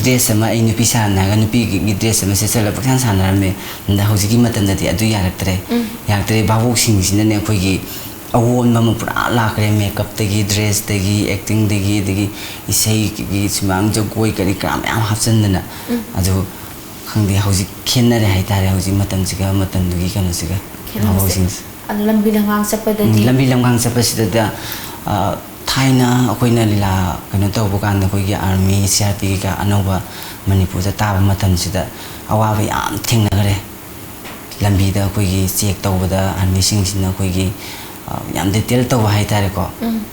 ड्रेस अमा आई नुपी सानागा नुपी गी ड्रेस अमा सेचला पक्सान सानारमे नदा हौजिकी मतमदति अदु यारक्तरे बाबू सिंगसिनाने अखोइगी अवोन मम पुरा लाखरे मेकअप तगी ड्रेस तगी एक्टिंग तगी दगी इसई की सुमांग जगोई करी काम याम हापचनदना अदु खंगदे हौजिक खेनरे हाइतारे हौजिक मतमसिगा मतमदुगी कनसिगा lambi langang sapasida थाइना अखोइना लीला कनो तौब कान अखोइगी आर्मी सीआरपी का अनौबा मणिपुर दा ताब मतमसिदा अवाबा याम थेंनगरे लंबीदा अखोइगी चेक तौबदा आर्मी सिंगसिना अखोइगी याम डिटेल तौब हाइतारेको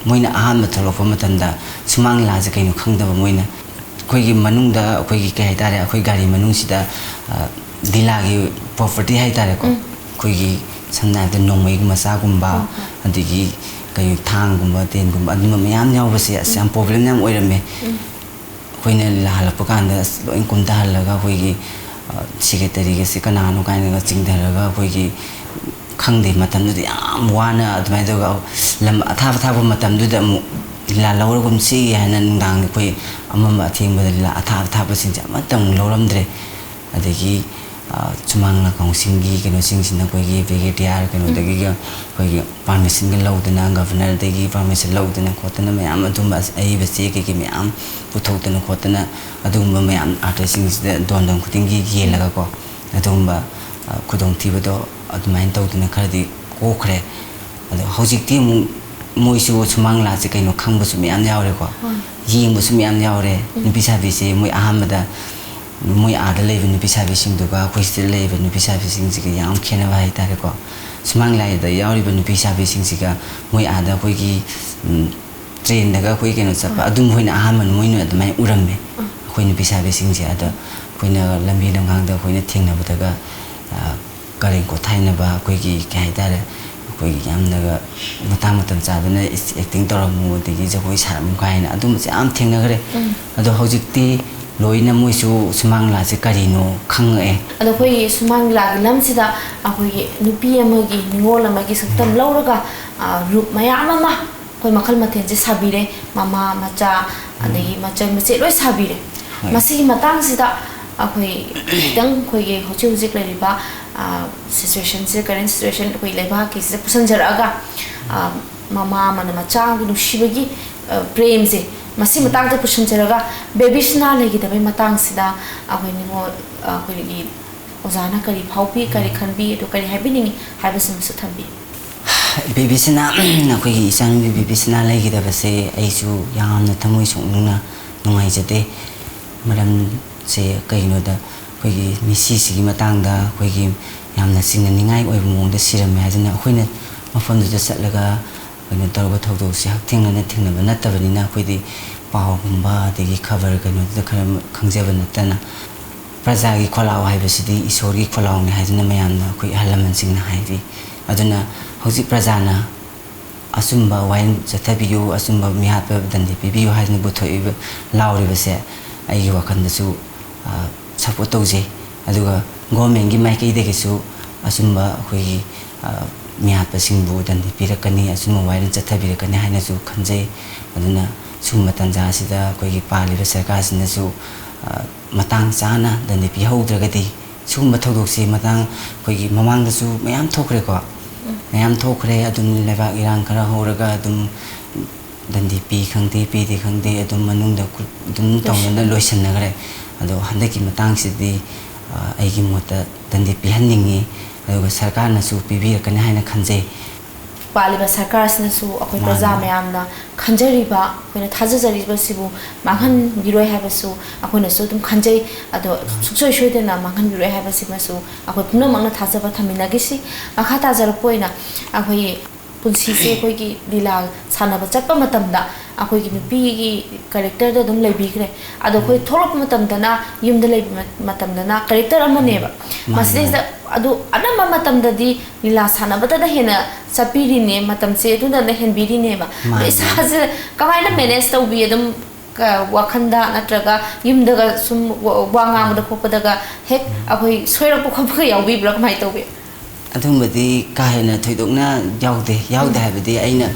मोइना अहान थोलोप मतमदा सुमांग लाजे कइनो खंगदबा मोइना अखोइगी मनुंगदा अखोइगी के हाइतारे अखोइ गाड़ी मनुंगसिदा दिलागी प्रॉपर्टी हाइतारेको अखोइगी संनायदा नोंमई मसागुंबा अदिगी कई थांगुंबा तेनगुंबा अदुमा मयाम यावबसे असम प्रॉब्लम याम ओइरमे अखोइना लाहलप कांदा लोइन कुंता हलगा अखोइगी सेक्रेटरी के से कनानो काइनगा चिंगधरगा अखोइगी खंगदे मतमदुदि याम वाना अदुमाइदगा लम अथाब मतमदुदा मु ला लौरगुमसी हाना नुंदांग अखोइ अमम अथेंबदा ला अथाब सिंजा मतम लौरमद्रे अदगी चुमांगला काउंसिंगी कनो सिंगसिना कोइगी ब्रिगेडियर कनो दगी कोइगी परमिशन के लौदना गवर्नर दगी परमिशन लौदना खोतना मयाम अदुमा अई बसे के मयाम पुथौतना खोतना अदुमा मयाम आर्टिस्ट सिंगसिदा दोंदों खुदिंगी येलगा को अदुमा खुदों थिबदो अदुमाइन तौदना खरदी कोखरे अदो हौजिकती मु मोइसु चुमांगला से कइनो खंगबसु मयाम यावरे को येंबसु मयाम यावरे निपिसाबिसे मोइ अहमदा मोइ आदा लेबे नुपी साबिसिंगदुगा अखोइसिदा लेबे नुपी साबिसिंगसिगा याम खेनबा हाइतारेको सुमांगलाइदा यावरिबा नुपी साबिसिंगसिगा मोइ आदा अखोइगी ट्रेन दगा अखोइ केनो चपा अदुम होइना अहामन मोइनो अदुमाइ उरम्मे अखोइ नुपी साबिसिंगसे अदा अखोइना लंबी लंगांगदा अखोइना थेंगनबदगा करेंको थाइनबा अखोइगी के हाइतारे अखोइगी यामनगा मतम चादना एक्टिंग तौरमु अदगी जगोइ सारमु काइना अदुमसे याम थेंनगरे अदो हौजिकती लोइना मोइसु सुमांगला से करिनो खंगए अदो कोई सुमांगला गी लमसिदा अखोई नुपी अमगी निंगोल अमगी सक्तम लौरगा रूप मयाम अमा कोई मखल मथेन जे साबिरे मामा मचा अदगी मचन मचे लोइ साबिरे मसी मतंग सिदा अखोई दंग कोई होचे होजिक लेरिबा सिचुएशन से करंट सिचुएशन कोई लेबा के से पुसंजरगा मामा मन मचा नुशिबगी प्रेम से मसी मतंग ते पुसंजरगा बेबीसना लेगिदबे मतंग सिदा अखोई निंगो अखोई ओजाना करी फाउपी करी खनबी तो करी हाबिनिंग हाबसम सुथंबी बेबीसना अखोई इसान बेबीसना लेगिदबसे आइसु यामना थमोइ सोंनुना नुंगाइजते मरम से कइनोदा अखोई मिसिसिगी मतंगदा अखोई यामना सिंगनिंगाइ ओइबो मोंगदा सिरमे हाजना अखोइना मफमदुदा चटलगा अखोइना तौरबा थौदोसे हक्थेंगना थेंगनबा नत्तबनिना अखोइदि पावगुंबा अदगी खबर कइनोदा खरा खंगजेबा नत्तना प्रजागी खोलाव हाइबसिदि ईश्वरगी खोलावनि हाजना मयामना अखोइ हलमनसिंगना हाइबि अदुना हौजि प्रजाना असुम्बा वाइन जथबियु असुम्बा मिहात दंदि पिबियु हाजना बुथोइबा लाउरिबसे आइगी वखंदसु सपोर्ट तौजे अदुगा गवर्नमेंट की माइकैदगिसु असुम्बा अखोइगी मिहातसिंगबु दंदि पिरकनी असुम्बा वाइन जथबिरकनी हाइनासु खंजै अदुना सुम्मा तंजासिदा अखोइगी पालिबा सरकारसिनसु मतंग चाना दंदि पिहौद्रगदि सुम्बा थौदोकसि मतंग अखोइगी ममांगदसु मयाम थोखरेको मयाम थोखरे अदुम लेबाक इरांग खरा होरगा अदुम दंदि पी खंगदे पीदे खंगदे अदुम मनुंगदा अदुम तौनदा लोइसनगरे अदो हंदकी मतंगसिदि आइगी मोता दंदि पिहन्निंगी अदुगा सरकारनसु पिबिरकनी हाइना खंजै पालिबा सरकारसिनसु अखोइ प्रजा मयामना खंजरिबा अखोइना थाजजरिबसिबु मांगहन बिरोय हाबसु अखोइनसु तुम खंजै अदो सुक्सोय सोइदना मांगहन बिरोय हाबसिमसु अखोइ पुनमंगना थाजबा थमिनागिसि मखा ताजरपोइना अखोइ ꯄꯨꯟꯁꯤꯁꯦ ꯑꯩꯈꯣꯏꯒꯤ ꯂꯤꯂꯥ ꯁꯥꯟꯅꯕ ꯆꯠꯄ ꯃꯇꯝꯗ ꯑꯩꯈꯣꯏꯒꯤ ꯅꯨꯄꯤꯒꯤ ꯀꯦꯔꯦꯛꯇꯔꯗ ꯑꯗꯨꯝ ꯂꯩꯕꯤꯈ꯭ꯔꯦ ꯑꯗꯣ ꯑꯩꯈꯣꯏ ꯊꯣꯛꯂꯛꯄ ꯃꯇꯝꯗꯅ ꯌꯨꯝꯗ ꯂꯩꯕ ꯃꯇꯝꯗꯅ ꯀꯦꯔꯦꯛꯇꯔ ꯑꯃꯅꯦꯕ ꯃꯁꯤꯗꯩꯁꯤꯗ ꯑꯗꯨ ꯑꯅꯝꯕ ꯃꯇꯝꯗꯗꯤ ꯂꯤꯂꯥ ꯁꯥꯟꯅꯕꯗꯅ ꯍꯦꯟꯅ ꯆꯠꯄꯤꯔꯤꯅꯦ ꯃꯇꯝꯁꯦ ꯑꯗꯨꯅ ꯍꯦꯟꯕꯤꯔꯤꯅꯦꯕ ꯑꯗꯣ ꯏꯁꯥꯁꯦ ꯀꯃꯥꯏꯅ ꯃꯦꯅꯦꯖ ꯇꯧꯕꯤ ꯑꯗꯨꯝ ꯋꯥꯈꯟꯗ ꯅꯠꯇ꯭ꯔꯒ ꯌꯨꯝꯗꯒ ꯁꯨꯝ ꯋꯥ ꯉꯥꯡꯕꯗ ꯈꯣꯠꯄꯗꯒ ꯍꯦꯛ ꯑꯩꯈꯣꯏ ꯁꯣꯏꯔꯛꯄ ꯈꯣꯠꯄꯒ ꯌꯥꯎꯕꯤꯕ꯭ꯔꯥ ꯀꯃꯥꯏꯅ ꯇꯧꯕꯤ ꯑꯗꯨꯝꯕꯗꯤ ꯀꯥ ꯍꯦꯟꯅ ꯊꯣꯏꯗꯣꯛꯅ ꯌꯥꯎꯗꯦ ꯍꯥꯏꯕꯗꯤ ꯑꯩꯅ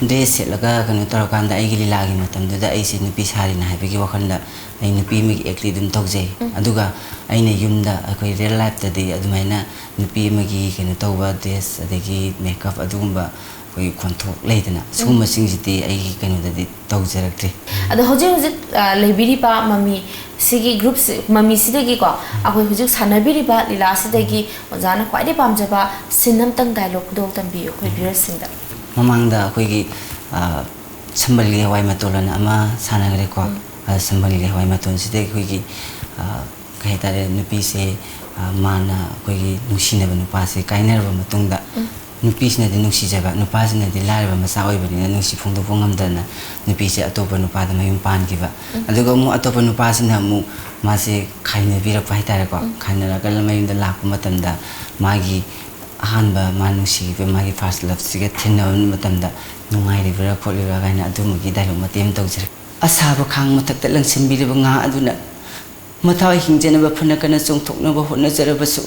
ꯗ꯭ꯔꯦꯁ ꯁꯦꯠꯂꯒ ꯀꯩꯅꯣ ꯇꯧꯔꯀꯥꯟꯗ ꯑꯩꯒꯤ ꯂꯤꯂꯥꯒꯤ ꯃꯇꯝꯗꯨꯗ ꯑꯩꯁꯦ ꯅꯨꯄꯤ ꯁꯥꯔꯤꯅ ꯍꯥꯏꯕꯒꯤ ꯋꯥꯈꯜꯗ ꯑꯩ ꯅꯨꯄꯤ ꯑꯃꯒꯤ ꯑꯦꯛꯇꯤ ꯑꯗꯨꯝ ꯇꯧꯖꯩ ꯑꯗꯨꯒ ꯑꯩꯅ ꯌꯨꯝꯗ ꯑꯩꯈꯣꯏ ꯔꯤꯌꯦꯜ ꯂꯥꯏꯐꯇꯗꯤ ꯑꯗꯨꯃꯥꯏꯅ ꯅꯨꯄꯤ ꯑꯃꯒꯤ ꯀꯩꯅꯣ ꯇꯧꯕ ꯗ꯭ꯔꯦꯁ ꯑꯗꯒꯤ ꯃꯦꯀꯞ ꯑꯗꯨꯒꯨꯝꯕ ꯑꯩꯈꯣꯏ ꯈꯣꯟꯊꯣꯛ ꯂꯩꯗꯅ ꯁꯤꯒꯨꯝꯕꯁꯤꯡꯁꯤꯗꯤ ꯑꯩꯒꯤ ꯀꯩꯅꯣꯗꯗꯤ ꯇꯧꯖꯔꯛꯇ꯭ꯔꯤ ꯑꯗꯣ ꯍꯧꯖꯤꯛ ꯂꯩꯕꯤꯔꯤꯕ ꯃꯃꯤ ꯁꯤꯒꯤ ꯒ꯭ꯔꯨꯞꯁꯤ ꯃꯃꯤꯁꯤꯗꯒꯤꯀꯣ ꯑꯩꯈꯣꯏ ꯍꯧꯖꯤꯛ ꯁꯥꯟꯅꯕꯤꯔꯤꯕ ꯂꯤꯂꯥꯁꯤꯗꯒꯤ ꯑꯣꯖꯥꯅ ꯈ꯭ꯋꯥꯏꯗꯒꯤ ꯄꯥꯝꯖꯕ ꯁꯤꯟ ꯑꯃꯇꯪ ꯗꯥꯏꯂꯣꯛ ꯈꯨꯗꯣꯜ ꯇꯝꯕꯤꯌꯨ ꯑꯩꯈꯣꯏ ꯚ꯭ꯌꯨꯔꯁꯤꯡꯗ ꯃꯃꯥꯡꯗ ꯑꯩꯈꯣꯏꯒꯤ ꯁꯝꯕꯜꯒꯤ ꯍꯋꯥꯏ ꯃꯇꯣꯜ ꯑꯃ ꯁꯥꯟꯅꯈ꯭ꯔꯦꯀꯣ ꯁꯝꯕꯜꯒꯤ ꯍꯋꯥꯏ ꯃꯇꯣꯟꯁꯤꯗ ꯑꯩꯈꯣꯏꯒꯤ ꯀꯩ ꯍꯥꯏꯇꯥꯔꯦ ꯅꯨꯄꯤꯁꯦ ꯃꯥꯅ ꯑꯩꯈꯣꯏꯒꯤ ꯅꯨꯡꯁꯤꯅꯕ ꯅꯨꯄꯥꯁꯦ ꯀꯥꯏꯅꯔꯕ ꯃꯇꯨꯡꯗ ꯅꯨꯄꯤꯁꯤꯅꯗꯤ ꯅꯨꯡꯁꯤꯖꯕ ꯅꯨꯄꯥꯁꯤꯅꯗꯤ ꯂꯥꯏꯔꯕ ꯃꯆꯥ ꯑꯣꯏꯕꯅꯤꯅ ꯅꯨꯡꯁꯤ ꯐꯣꯡꯗꯣꯛꯄ ꯉꯝꯗꯅ ꯅꯨꯄꯤꯁꯦ ꯑꯇꯣꯞꯄ ꯅꯨꯄꯥꯗ ꯃꯌꯨꯝ ꯄꯥꯟꯈꯤꯕ ꯑꯗꯨꯒ ꯑꯃꯨꯛ ꯑꯇꯣꯞꯄ ꯅꯨꯄꯥꯁꯤꯅ ꯑꯃꯨꯛ ꯃꯥꯁꯦ ꯈꯥꯏꯅꯕꯤꯔꯛꯄ ꯍꯥꯏꯇꯥꯔꯦꯀோ ꯈꯥꯏꯅꯔꯒ ꯃꯌꯨꯝꯗ ꯂꯥꯛꯄ ꯃꯇꯝꯗ ꯃꯥꯒꯤ ꯑꯍꯥꯟꯕ ꯃꯥ ꯅꯨꯡꯁꯤꯈꯤꯕ ꯃꯥꯒꯤ ꯐꯥꯔꯁ ꯂꯞꯁꯤꯒ ꯊꯦꯡꯅꯕ ꯃꯇꯝꯗ ꯅꯨꯡꯉꯥꯏꯔꯤꯕ꯭ꯔꯥ ꯈꯣꯠꯂꯤꯕ꯭ꯔꯥ ꯀꯥꯏꯅ ꯑꯗꯨꯝꯕꯒꯤ ꯗꯥꯏꯂꯣꯛ ꯃꯇꯦꯛ ꯑꯃ ꯇꯧꯖꯔꯦ ꯑꯁꯥꯕ ꯈꯥꯡ ꯃꯊꯛꯇ ꯂꯪꯁꯤꯟꯕꯤꯔꯤꯕ ꯉꯥ ꯑꯗꯨꯅ ꯃꯊꯥꯋꯥꯏ ꯍꯤꯡꯖꯅꯕ ꯐꯅ ꯀꯟꯅ ꯆꯣꯡꯊꯣꯛꯅꯕ ꯍꯣꯠꯅꯖꯔꯕꯁꯨ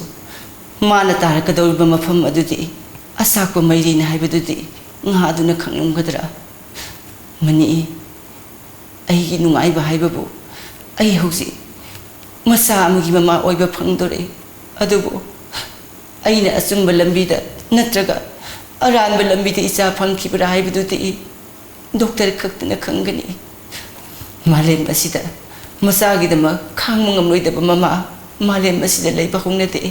ꯃꯥꯅ ꯇꯥꯔꯛꯀꯗꯧꯔꯤꯕ ꯃꯐꯝ ꯑꯗꯨꯗꯤ ꯑꯁꯥꯛꯄ ꯃꯩꯔꯤꯅ ꯍꯥꯏꯕꯗꯨꯗꯤ ꯉꯥ ꯑꯗꯨꯅ ꯈꯪꯂꯝꯒꯗ꯭ꯔꯥ ꯃꯅꯤ ꯑꯩꯒꯤ ꯅꯨꯡꯉꯥꯏꯕ ꯍꯥꯏꯕꯕꯨ ꯑꯩ ꯍꯧꯖꯤꯛ ꯃꯆꯥ ꯑꯃꯒꯤ ꯃꯃꯥ ꯑꯣꯏꯕ ꯐꯪꯗꯣꯔꯦ ꯑꯗꯨꯕꯨ ꯑꯩꯅ ꯑꯆꯨꯝꯕ ꯂꯝꯕꯤꯗ ꯅꯠꯇ꯭ꯔꯒ ꯑꯔꯥꯟꯕ ꯂꯝꯕꯤꯗ ꯏꯆꯥ ꯐꯪꯈꯤꯕ꯭ꯔꯥ ꯍꯥꯏꯕꯗꯨꯗꯤ ꯗꯣꯛꯇꯔ ꯈꯛꯇꯅ ꯈꯪꯒꯅꯤ ꯃꯥꯂꯦꯝ ꯑꯁꯤꯗ ꯃꯆꯥꯒꯤꯗꯃꯛ ꯈꯥꯡꯕ ꯉꯝꯂꯣꯏꯗꯕ ꯃꯃꯥ ꯃꯥꯂꯦꯝ ꯑꯁꯤꯗ ꯂꯩꯕ ꯍꯧꯅꯗꯦ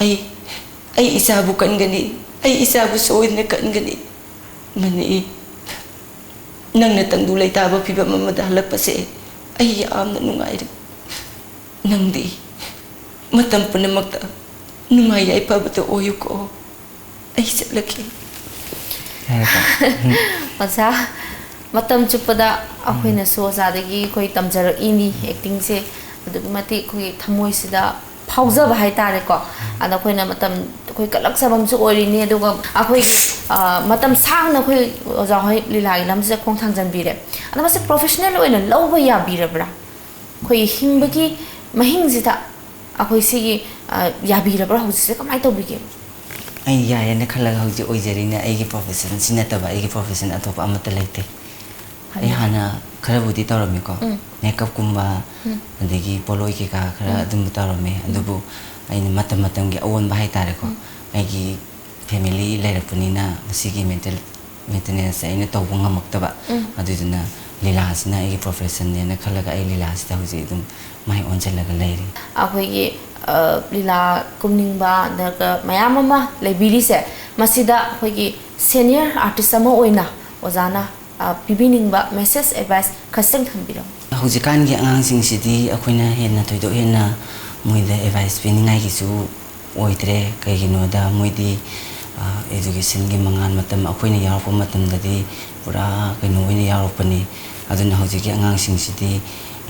ꯑꯩ ꯏꯆꯥꯕꯨ ꯀꯟꯒꯅꯤ ꯑꯩ ꯏꯆꯥꯕꯨ ꯁꯣꯏꯗꯅ ꯀꯟꯒꯅꯤ ꯃꯅꯤ ꯅꯪꯅ ꯇꯪꯗꯨ ꯂꯩꯇꯥꯕ ꯐꯤꯕꯝ ꯑꯃꯗ ꯍꯜꯂꯛꯄꯁꯦ ꯑꯩ ꯌꯥꯝꯅ ꯅꯨꯡꯉꯥꯏꯔꯦ ꯅꯪꯗꯤ ꯃꯇꯝ ꯄꯨꯝꯅꯃꯛꯇ ꯅꯨꯡꯉꯥꯏ ꯌꯥꯏꯐꯕꯗ ꯑꯣꯏꯌꯨꯀꯣ ꯑꯩ ꯆꯠꯂꯒꯦ ꯑꯣꯖꯥ ꯃꯇꯝ ꯆꯨꯞꯄꯗ ꯑꯩꯈꯣꯏꯅꯁꯨ ꯑꯣꯖꯥꯗꯒꯤ ꯑꯩꯈꯣꯏ ꯇꯝꯖꯔꯛꯏꯅꯤ ꯑꯦꯛꯇꯤꯡꯁꯦ ꯑꯗꯨꯛꯀꯤ ꯃꯇꯤꯛ ꯑꯩꯈꯣꯏꯒꯤ ꯊꯃꯣꯏꯁꯤꯗ ꯐꯥꯎꯖꯕ ꯍꯥꯏꯇꯥꯔꯦꯀꯣ ꯑꯗ ꯑꯩꯈꯣꯏꯅ ꯃꯇꯝ ꯑꯩꯈꯣꯏ ꯀꯠꯂꯛꯆꯕ ꯑꯃꯁꯨ ꯑꯣꯏꯔꯤꯅꯤ ꯑꯗꯨꯒ ꯑꯩꯈꯣꯏꯒꯤ ꯃꯇꯝ ꯁꯥꯡꯅ ꯑꯩꯈꯣꯏ ꯑꯣꯖꯥ ꯍꯣꯏ ꯂꯤꯂꯥꯒꯤ ꯂꯝꯁꯤꯗ ꯈꯣꯡ ꯊꯥꯡꯖꯟꯕꯤꯔꯦ ꯑꯗꯣ ꯃꯁꯤ ꯄ꯭ꯔꯣꯐꯦꯁꯅꯦꯜ ꯑꯣꯏꯅ ꯂꯧꯕ ꯌꯥꯕꯤꯔꯕ꯭ꯔꯥ ꯑꯩꯈꯣꯏꯒꯤ ꯍꯤꯡꯕꯒꯤ ꯃꯍꯤꯡꯁꯤꯗ ꯑꯩꯈꯣꯏ ꯁꯤꯒꯤ ꯌꯥꯕꯤꯔꯕ꯭ꯔꯥ ꯍꯧꯖꯤꯛꯁꯦ ꯀꯃꯥꯏꯅ ꯇꯧꯕꯤꯒꯦ ꯑꯩ ꯌꯥꯏꯌꯦꯅ ꯈꯜꯂꯒ ꯍꯧꯖꯤꯛ ꯑꯣꯏꯖꯔꯤꯅꯦ ꯑꯩꯒꯤ ꯄ꯭ꯔꯣꯐꯦꯁꯟꯁꯤ ꯅꯠꯇꯕ ꯑꯩꯒꯤ ꯄ꯭ꯔꯣꯐꯦꯁꯟ ꯑꯇꯣꯞꯄ ꯑꯃꯠꯇ ꯂꯩꯇꯦ ꯑꯩ ꯍꯥꯟꯅ ꯈꯔꯕꯨꯗꯤ ꯇꯧꯔꯝꯃꯤꯀꯣ ꯃꯦꯀꯞꯀꯨꯝꯕ ꯑꯗꯒꯤ ꯄꯣꯠꯂꯣꯏ ꯀꯩꯀꯥ ꯈꯔ ꯑꯗꯨꯝꯕ ꯇꯧꯔꯝꯃꯦ ꯑꯗꯨꯕꯨ ꯑꯩꯅ ꯃꯇꯝꯒꯤ ꯑꯑꯣꯟꯕ ꯍꯥꯏꯇꯥꯔꯦꯀꯣ ꯑꯩꯒꯤ ꯐꯦꯃꯤꯂꯤ ꯂꯩꯔꯛꯄꯅꯤꯅ ꯃꯁꯤꯒꯤ ꯃꯦꯟꯇꯦꯅꯦꯟꯁꯁꯦ ꯑꯩꯅ ꯇꯧꯕ ꯉꯝꯃꯛꯇꯕ ꯑꯗꯨꯗꯨꯅ ꯂꯤꯂꯥꯁꯤꯅ ꯑꯩꯒꯤ ꯄ꯭ꯔꯣꯐꯦꯁꯟꯅꯦꯅ ꯈꯜꯂꯒ ꯑꯩ ꯂꯤꯂꯥꯁꯤꯗ ꯍꯧꯖꯤꯛ ꯑꯗꯨꯝ ꯃꯥꯏ ꯑꯣꯟꯁꯤꯜꯂꯒ ꯂꯩꯔꯤ ꯑꯩꯈꯣꯏꯒꯤ ꯂꯤꯂꯥ ꯀꯨꯝꯅꯤꯡꯕ ꯑꯗꯨꯒ ꯃꯌꯥꯝ ꯑꯃ ꯂꯩꯕꯤꯔꯤꯁꯦ ꯃꯁꯤꯗ ꯑꯩꯈꯣꯏꯒꯤ ꯁꯦꯅꯤꯌꯔ ꯑꯥꯔꯇꯤꯁ ꯑꯃ ꯑꯣꯏꯅ ꯑꯣꯖꯥꯅ ꯄꯤꯕꯤꯅꯤꯡꯕ ꯃꯦꯁꯦꯖ ꯑꯦꯗꯚꯥꯏꯁ ꯈꯔꯇꯪ ꯊꯝꯕꯤꯔꯝꯃꯨ ꯍꯧꯖꯤꯛꯀꯥꯟꯒꯤ ꯑꯉꯥꯡꯁꯤꯡꯁꯤꯗꯤ ꯑꯩꯈꯣꯏꯅ ꯍꯦꯟꯅ ꯊꯣꯏꯗꯣꯛ ꯍꯦꯟꯅ ꯃꯣꯏꯗ ꯑꯦꯗꯚꯥꯏꯁ ꯄꯤꯅꯤꯡꯉꯥꯏꯒꯤꯁꯨ ꯑꯣꯏꯗ꯭ꯔꯦ ꯀꯩꯒꯤꯅꯣꯗ ꯃꯣꯏꯗꯤ एजुकेशन मंगान अखोन यारप पूरा कहीं होना यारपनी हजिक आगामी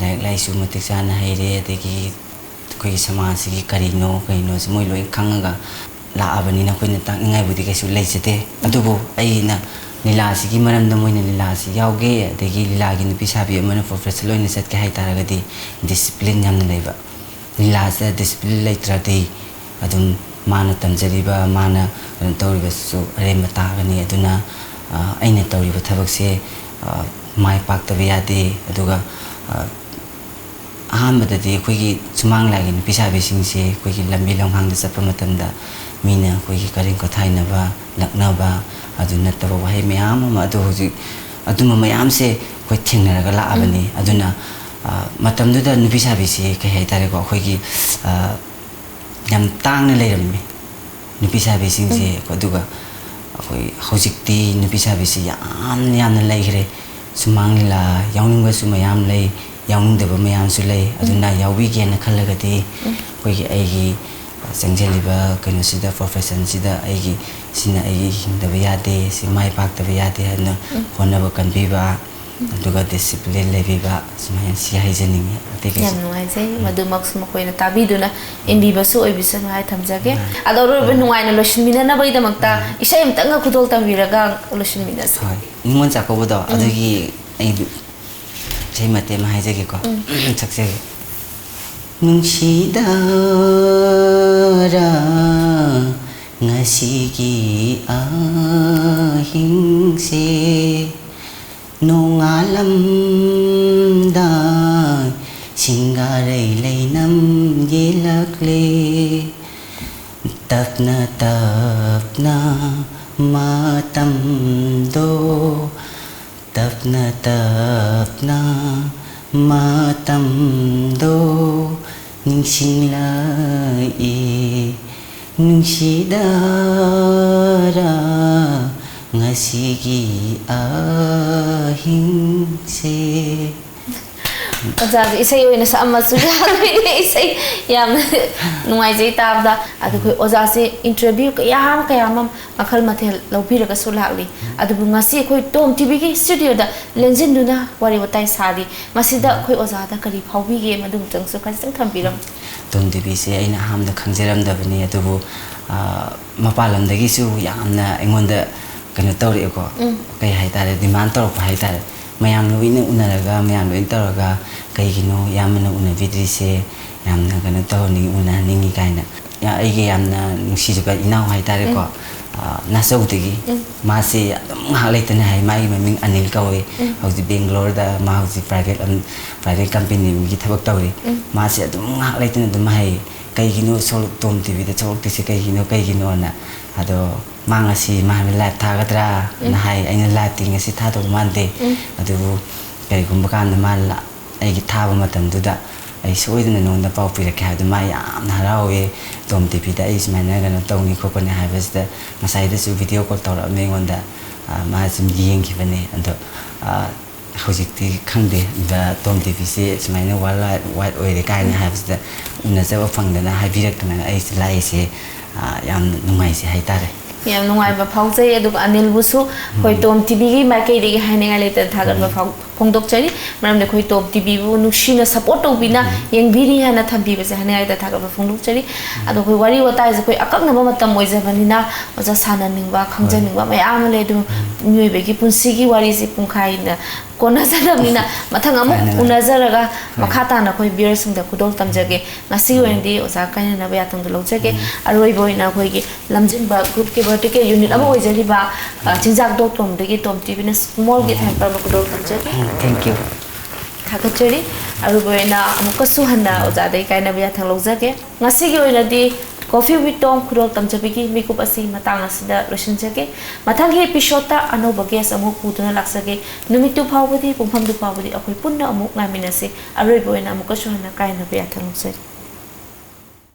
लाइक लाइसु मतिक चाना हेरे अखोई समाज की करीनो कहीं मोई लोई खागा लाबनी अखोन ताकनीबूदी कई लेजते लीला की मरम मोइन लीला यागे लीला की नुपी साबी प्रोफेशनल होने चटके हाइतारगदी डिसिप्लिन लीला से डिसिप्लिन लेट्रदी माना तमजरीब माना तौरीबसु अरेम तागनी अदुना अइना तौरीब थबकसे माय पाक्तब यादे अदुगा अहमददी अखोइगी सुमांग लागी नुपी साबीसिंगसे अखोइगी लंबी लंहांगदा चप्प मतमदा मीना अखोइगी करिंग कोथाइनबा लक्नबा अदु नत्तबा वहाय मयाम अमा अदु हुजिक अदुमा मयामसे अखोइ थेंगनरगा लाअबनी अदुना मतमदुदा नुपी साबीसे कहि हाइतारेको अखोइगी याम तांगना लेरम्मी नुपी साबीसिंगसे अदुगा अखोइ हौजिकती नुपी साबीसे याम लेखरे सुमांग लीला याउनिंगबसु मयाम लै याउनिंगदबा मयामसु लै अदुना याउबिगेना खल्लगदी अखोइगी ꯆꯪꯁꯤꯜꯂꯤꯕ ꯀꯩꯅꯣꯁꯤꯗ ꯄ꯭ꯔꯣꯐꯦꯁꯟꯁꯤꯗ ꯁꯤꯅ ꯑꯩꯒꯤ ꯍꯤꯡꯗꯕ ꯌꯥꯗꯦ ꯁꯤ ꯃꯥꯏ ꯄꯥꯛꯇꯕ ꯌꯥꯗꯦ ꯍꯥꯏꯅ ꯍꯣꯠꯅꯕ ꯀꯟꯕꯤꯕ ꯑꯗꯨꯒ ꯗꯤꯁꯤꯄ꯭ꯂꯤꯟ ꯂꯩꯕꯤꯕ ꯁꯨꯃꯥꯏꯅ ꯁꯤ ꯍꯥꯏꯖꯅꯤꯡꯉꯤ ꯑꯇꯩ ꯌꯥꯝ ꯅꯨꯡꯉꯥꯏꯖꯩ ꯃꯗꯨꯃꯛꯁꯨ ꯃꯈꯣꯏꯅ ꯇꯥꯕꯤꯗꯨꯅ ꯏꯟꯕꯤꯕꯁꯨ ꯑꯣꯏꯕꯤꯁꯅꯨ ꯍꯥꯏ ꯊꯝꯖꯒꯦ ꯑꯗꯣ ꯑꯔꯣꯏꯕ ꯅꯨꯡꯉꯥꯏꯅ ꯂꯣꯏꯁꯤꯟꯃꯤꯟꯅꯅꯕꯒꯤꯗꯃꯛꯇ ꯏꯁꯩ ꯑꯃꯇꯪꯒ ꯈꯨꯗꯣꯜ ꯇꯝꯕꯤꯔꯒ ꯂꯣꯏꯁꯤꯟꯃꯤꯟꯅꯁꯤ ꯍꯣꯏ ꯅꯤꯉꯣꯜ ꯆꯥꯛꯀꯧꯕꯗꯣ ꯑꯗꯨꯒꯤ ꯑꯩ ꯏꯁꯩ ꯃꯇꯦꯛ ꯑꯃ ꯍꯥꯏꯖꯒꯦꯀꯣ ꯁꯛꯆꯒꯦ ꯅꯨꯡꯁꯤꯗꯔꯥ ꯉꯁꯤꯒꯤ ꯑꯍꯤꯡꯁꯦ ꯅꯣꯡꯉꯥꯜꯂꯝꯗꯥꯏ ꯁꯤꯡꯒꯥꯔꯩ ꯂꯩꯅꯝ ꯌꯦꯜꯂꯛꯂꯦ ꯇꯞꯅ ꯇꯞꯅ ꯃꯇꯝꯗꯣ ꯇꯞꯅ ꯇꯞꯅ ꯃꯇꯝꯗꯣ ꯅꯤꯡꯁꯤꯡꯂꯛꯏ ꯅꯨꯡꯁꯤꯗꯔꯥ ꯉꯁꯤꯒꯤ ꯑꯍꯤꯡꯁꯦ ꯑꯣꯖꯥꯁꯦ ꯏꯁꯩ ꯑꯣꯏꯅ ꯁꯛꯑꯝꯃꯁꯨ ꯌꯥꯗꯣꯏꯅꯦ ꯏꯁꯩ ꯌꯥꯝꯅ ꯅꯨꯡꯉꯥꯏꯖꯩ ꯇꯥꯕꯗ ꯑꯗꯨ ꯑꯩꯈꯣꯏ ꯑꯣꯖꯥꯁꯦ ꯏꯟꯇꯔꯚ꯭ꯌꯨ ꯀꯌꯥ ꯑꯃ ꯃꯈꯜ ꯃꯊꯦꯜ ꯂꯧꯕꯤꯔꯒꯁꯨ ꯂꯥꯛꯂꯤ ꯑꯗꯨꯕꯨ ꯉꯁꯤ ꯑꯩꯈꯣꯏ ꯇꯣꯝ ꯇꯤꯚꯤꯒꯤ ꯁ꯭ꯇꯨꯗꯤꯑꯣꯗ ꯂꯦꯡꯁꯤꯟꯗꯨꯅ ꯋꯥꯔꯤ ꯋꯥꯇꯥꯏ ꯁꯥꯔꯤ ꯃꯁꯤꯗ ꯑꯩꯈꯣꯏ ꯑꯣꯖꯥꯗ ꯀꯔꯤ ꯐꯥꯎꯕꯤꯒꯦ ꯃꯗꯨꯃꯇꯪꯁꯨ ꯈꯖꯤꯛꯇꯪ ꯊꯝꯕꯤꯔꯝꯃꯨ ꯇꯣꯝ ꯇꯤꯚꯤꯁꯦ ꯑꯩꯅ ꯑꯍꯥꯟꯕꯗ ꯈꯪꯖꯔꯝꯗꯕꯅꯤ ꯑꯗꯨꯕꯨ ꯃꯄꯥꯟ ꯂꯝꯗꯒꯤꯁꯨ ꯌꯥꯝꯅ ꯑꯩꯉꯣꯟꯗ ꯀꯩꯅꯣ ꯇꯧꯔꯛꯑꯦꯀꯣ ꯀꯩ ꯍꯥꯏꯇꯥꯔꯦ ꯗꯤꯃꯥꯟ ꯇꯧꯔꯛꯄ ꯍꯥꯏꯇꯥꯔꯦ ꯃꯌꯥꯝ ꯂꯣꯏꯅ ꯎꯅꯔꯒ ꯃꯌꯥꯝ ꯂꯣꯏꯅ ꯇꯧꯔꯒ ꯀꯩꯒꯤꯅꯣ ꯌꯥꯝꯅ ꯎꯅꯕꯤꯗ꯭ꯔꯤꯁꯦ ꯌꯥꯝꯅ ꯀꯩꯅꯣ ꯇꯧꯍꯟꯅꯤꯡꯉꯤ ꯎꯅꯍꯟꯅꯤꯡꯉꯤ ꯀꯥꯏꯅ ꯑꯩꯒꯤ ꯌꯥꯝꯅ ꯅꯨꯡꯁꯤꯖꯕ ꯏꯅꯥꯎ ꯍꯥꯏꯇꯥꯔꯦꯀꯣ ꯅꯥꯆꯧꯗꯒꯤ ꯃꯥꯁꯤ ꯑꯗꯨꯝ ꯉꯥꯏꯍꯥꯛ ꯂꯩꯇꯅ ꯍꯥꯏ ꯃꯥꯒꯤ ꯃꯃꯤꯡ ꯑꯅꯤꯜ ꯀꯧꯏ ꯍꯧꯖꯤꯛ ꯕꯦꯡꯒ꯭ꯂꯣꯔꯗ ꯃꯥ ꯍꯧꯖꯤꯛ ꯄ꯭ꯔꯥꯏꯚꯦꯠ ꯀꯝꯄꯦꯅꯤ ꯑꯃꯒꯤ ꯊꯕꯛ ꯇꯧꯔꯤ ꯃꯥꯁꯤ ꯑꯗꯨꯝ ꯉꯥꯏꯍꯥꯛ ꯂꯩꯇꯅ ꯑꯗꯨꯝ ꯍꯥꯏ ꯀꯩꯒꯤꯅꯣ ꯇꯣꯝ ꯇꯤꯚꯤꯗ ꯊꯣꯛꯂꯛꯇ꯭ꯔꯤꯁꯦ ꯀꯩꯒꯤꯅꯣꯅ ꯑꯗꯣ ꯃꯥ ꯉꯁꯤ ꯃꯥꯅ ꯂꯥꯏꯚ ꯊꯥꯒꯗ꯭ꯔꯥꯅ ꯍꯥꯏ ꯑꯩꯅ ꯂꯥꯏꯚꯇꯤꯉꯁꯤ ꯊꯥꯗꯧ ꯃꯥꯟꯗꯦ ꯑꯗꯨꯕꯨ ꯀꯔꯤꯒꯨꯝꯕ ꯀꯥꯟꯗ ꯃꯥ ꯑꯩꯒꯤ ꯊꯥꯕ ꯃꯇꯝꯗꯨꯗ ꯑꯩ ꯁꯣꯏꯗꯅ ꯅꯉꯣꯟꯗ ꯄꯥꯎ ꯄꯤꯔꯛꯀꯦ ꯍꯥꯏꯕꯗꯨ ꯃꯥ ꯌꯥꯝꯅ ꯍꯔꯥꯎꯋꯦ ꯇꯣꯝ ꯇꯤꯚꯤꯗ ꯑꯩ ꯁꯨꯃꯥꯏꯅ ꯀꯩꯅꯣ ꯇꯧꯅꯤ ꯈꯣꯠꯀꯅꯤ ꯍꯥꯏꯕꯁꯤꯗ ꯉꯁꯥꯏꯗꯁꯨ ꯚꯤꯗꯤꯑꯣ ꯀꯣꯜ ꯇꯧꯔꯛꯑꯝꯃꯦ ꯑꯩꯉꯣꯟꯗ ꯃꯥ ꯁꯨꯝ ꯌꯦꯡꯈꯤꯕꯅꯦ ꯑꯗꯣ ꯍꯧꯖꯤꯛꯇꯤ ꯈꯪꯗꯦ ꯇꯣꯝ ꯇꯤꯚꯤꯁꯤ ꯁꯨꯃꯥꯏꯅ ꯋꯥꯔꯜ ꯋꯥꯏꯗ ꯑꯣꯏꯔꯦ ꯀꯥꯏꯅ ꯍꯥꯏꯕꯁꯤꯗ ꯎꯅꯖꯕ ꯐꯪꯗꯅ ꯍꯥꯏꯕꯤꯔꯛꯇꯅ ꯑꯩꯁꯦ ꯂꯥꯛꯏꯁꯦ ꯌꯥꯝꯅ ꯅꯨꯡꯉꯥꯏꯖꯩ ꯍꯥꯏꯇꯥꯔꯦ ꯌꯥꯝ ꯅꯨꯡꯉꯥꯏꯕ ꯐꯥꯎꯖꯩ ꯑꯗꯨꯒ ꯑꯅꯤꯜꯕꯨꯁꯨ ꯑꯩꯈꯣꯏ ꯇꯣꯝ ꯇꯤꯚꯤꯒꯤ ꯃꯥꯏꯀꯩꯗꯒꯤ ꯍꯥꯏꯅꯤꯡꯉꯥꯏ ꯂꯩꯇꯅ ꯊꯥꯒꯠꯄ ꯐꯣꯡꯗꯣꯛꯆꯔꯤ ꯃꯔꯝꯗꯤ ꯑꯩꯈꯣꯏ ꯇꯣꯝ ꯇꯤꯚꯤꯕꯨ ꯅꯨꯡꯁꯤꯅ ꯁꯞꯄꯣꯔꯠ ꯇꯧꯕꯤꯅ ꯌꯦꯡꯕꯤꯔꯤ ꯍꯥꯏꯅ ꯊꯝꯕꯤꯕꯁꯦ ꯍꯥꯏꯅꯤꯡꯉꯥꯏ ꯂꯩꯇꯅ ꯊꯥꯒꯠꯄ ꯐꯣꯡꯗꯣꯛꯆꯔꯤ ꯑꯗꯣ ꯑꯩꯈꯣꯏ ꯋꯥꯔꯤ ꯋꯥꯇꯥꯏꯁꯦ ꯑꯩꯈꯣꯏ ꯑꯀꯛꯅꯕ ꯃꯇꯝ ꯑꯣꯏꯖꯕꯅꯤꯅ ꯑꯣꯖꯥ ꯁꯥꯟꯅꯅꯤꯡꯕ ꯈꯪꯖꯅꯤꯡꯕ ꯃꯌꯥꯝ ꯑꯃ ꯂꯩ ꯑꯗꯨ ꯃꯤꯑꯣꯏꯕꯒꯤ ꯄꯨꯟꯁꯤꯒꯤ ꯋꯥꯔꯤꯁꯤ ꯄꯨꯡꯈꯥꯏꯅ ꯀꯣꯟꯅꯖꯗꯕꯅꯤꯅ ꯃꯊꯪ ꯑꯃꯨꯛ ꯎꯅꯖꯔꯒ ꯃꯈꯥ ꯇꯥꯅ ꯑꯩꯈꯣꯏ ꯚꯤꯌꯔꯁꯤꯡꯗ ꯈꯨꯗꯣꯜ ꯇꯝꯖꯒꯦ ꯉꯁꯤꯒꯤ ꯑꯣꯏꯅꯗꯤ ꯑꯣꯖꯥ ꯀꯥꯏꯅꯅꯕ ꯌꯥꯊꯪꯗꯣ ꯂꯧꯖꯒꯦ ꯑꯔꯣꯏꯕ ꯑꯣꯏꯅ ꯑꯩꯈꯣꯏꯒꯤ ꯂꯝꯖꯤꯡꯕ ꯒ꯭ꯔꯨꯞꯀꯤ ꯚꯔꯇꯤꯀꯦꯜ ꯌꯨꯅꯤꯠ ꯑꯃ ꯑꯣꯏꯖꯔꯤꯕ ꯆꯤꯟꯖꯥꯛ ꯗꯣꯠꯀꯣꯝꯗꯒꯤ ꯇꯣꯝ ꯇꯤꯚꯤꯅ ꯁ꯭ꯃꯣꯜ ꯒꯤꯐ ꯍꯦꯝꯄꯔ ꯑꯃ ꯈꯨꯗꯣꯜ ꯇꯝꯖꯒꯦ ꯊꯦꯡꯛ ꯌꯨ ꯊꯥꯒꯠꯆꯔꯤ ꯑꯔꯣꯏꯕ ꯑꯣꯏꯅ ꯑꯃꯨꯛꯀꯁꯨ ꯍꯟꯅ ꯑꯣꯖꯥꯗꯒꯤ ꯀꯥꯏꯅꯕ ꯌꯥꯊꯪ ꯂꯧꯖꯒꯦ ꯉꯁꯤꯒꯤ ꯑꯣꯏꯅꯗꯤ ꯀꯣꯐꯤ ꯋꯤꯠ ꯇꯣꯝ ꯈꯨꯗꯣꯜ ꯇꯝꯖꯕꯒꯤ ꯃꯤꯀꯨꯞ ꯑꯁꯤ ꯃꯇꯥꯡ ꯑꯁꯤꯗ ꯂꯣꯏꯁꯤꯟꯖꯒꯦ ꯃꯊꯪꯒꯤ ꯑꯦꯄꯤꯁꯣꯗꯇ ꯑꯅꯧꯕ ꯒꯦꯁ ꯑꯃꯨꯛ ꯄꯨꯗꯨꯅ ꯂꯥꯛꯆꯒꯦ ꯅꯨꯃꯤꯠꯇꯨ ꯐꯥꯎꯕꯗꯤ ꯄꯨꯡꯐꯝꯗꯨ ꯐꯥꯎꯕꯗꯤ ꯑꯩꯈꯣꯏ ꯄꯨꯟꯅ ꯑꯃꯨꯛ ꯉꯥꯏꯃꯤꯟꯅꯁꯤ ꯑꯔꯣꯏꯕ ꯑꯣꯏꯅ ꯑꯃꯨꯛꯀꯁꯨ ꯍꯟꯅ ꯀꯥꯏꯅꯕ ꯌꯥꯊꯪ ꯂꯧꯖꯔꯤ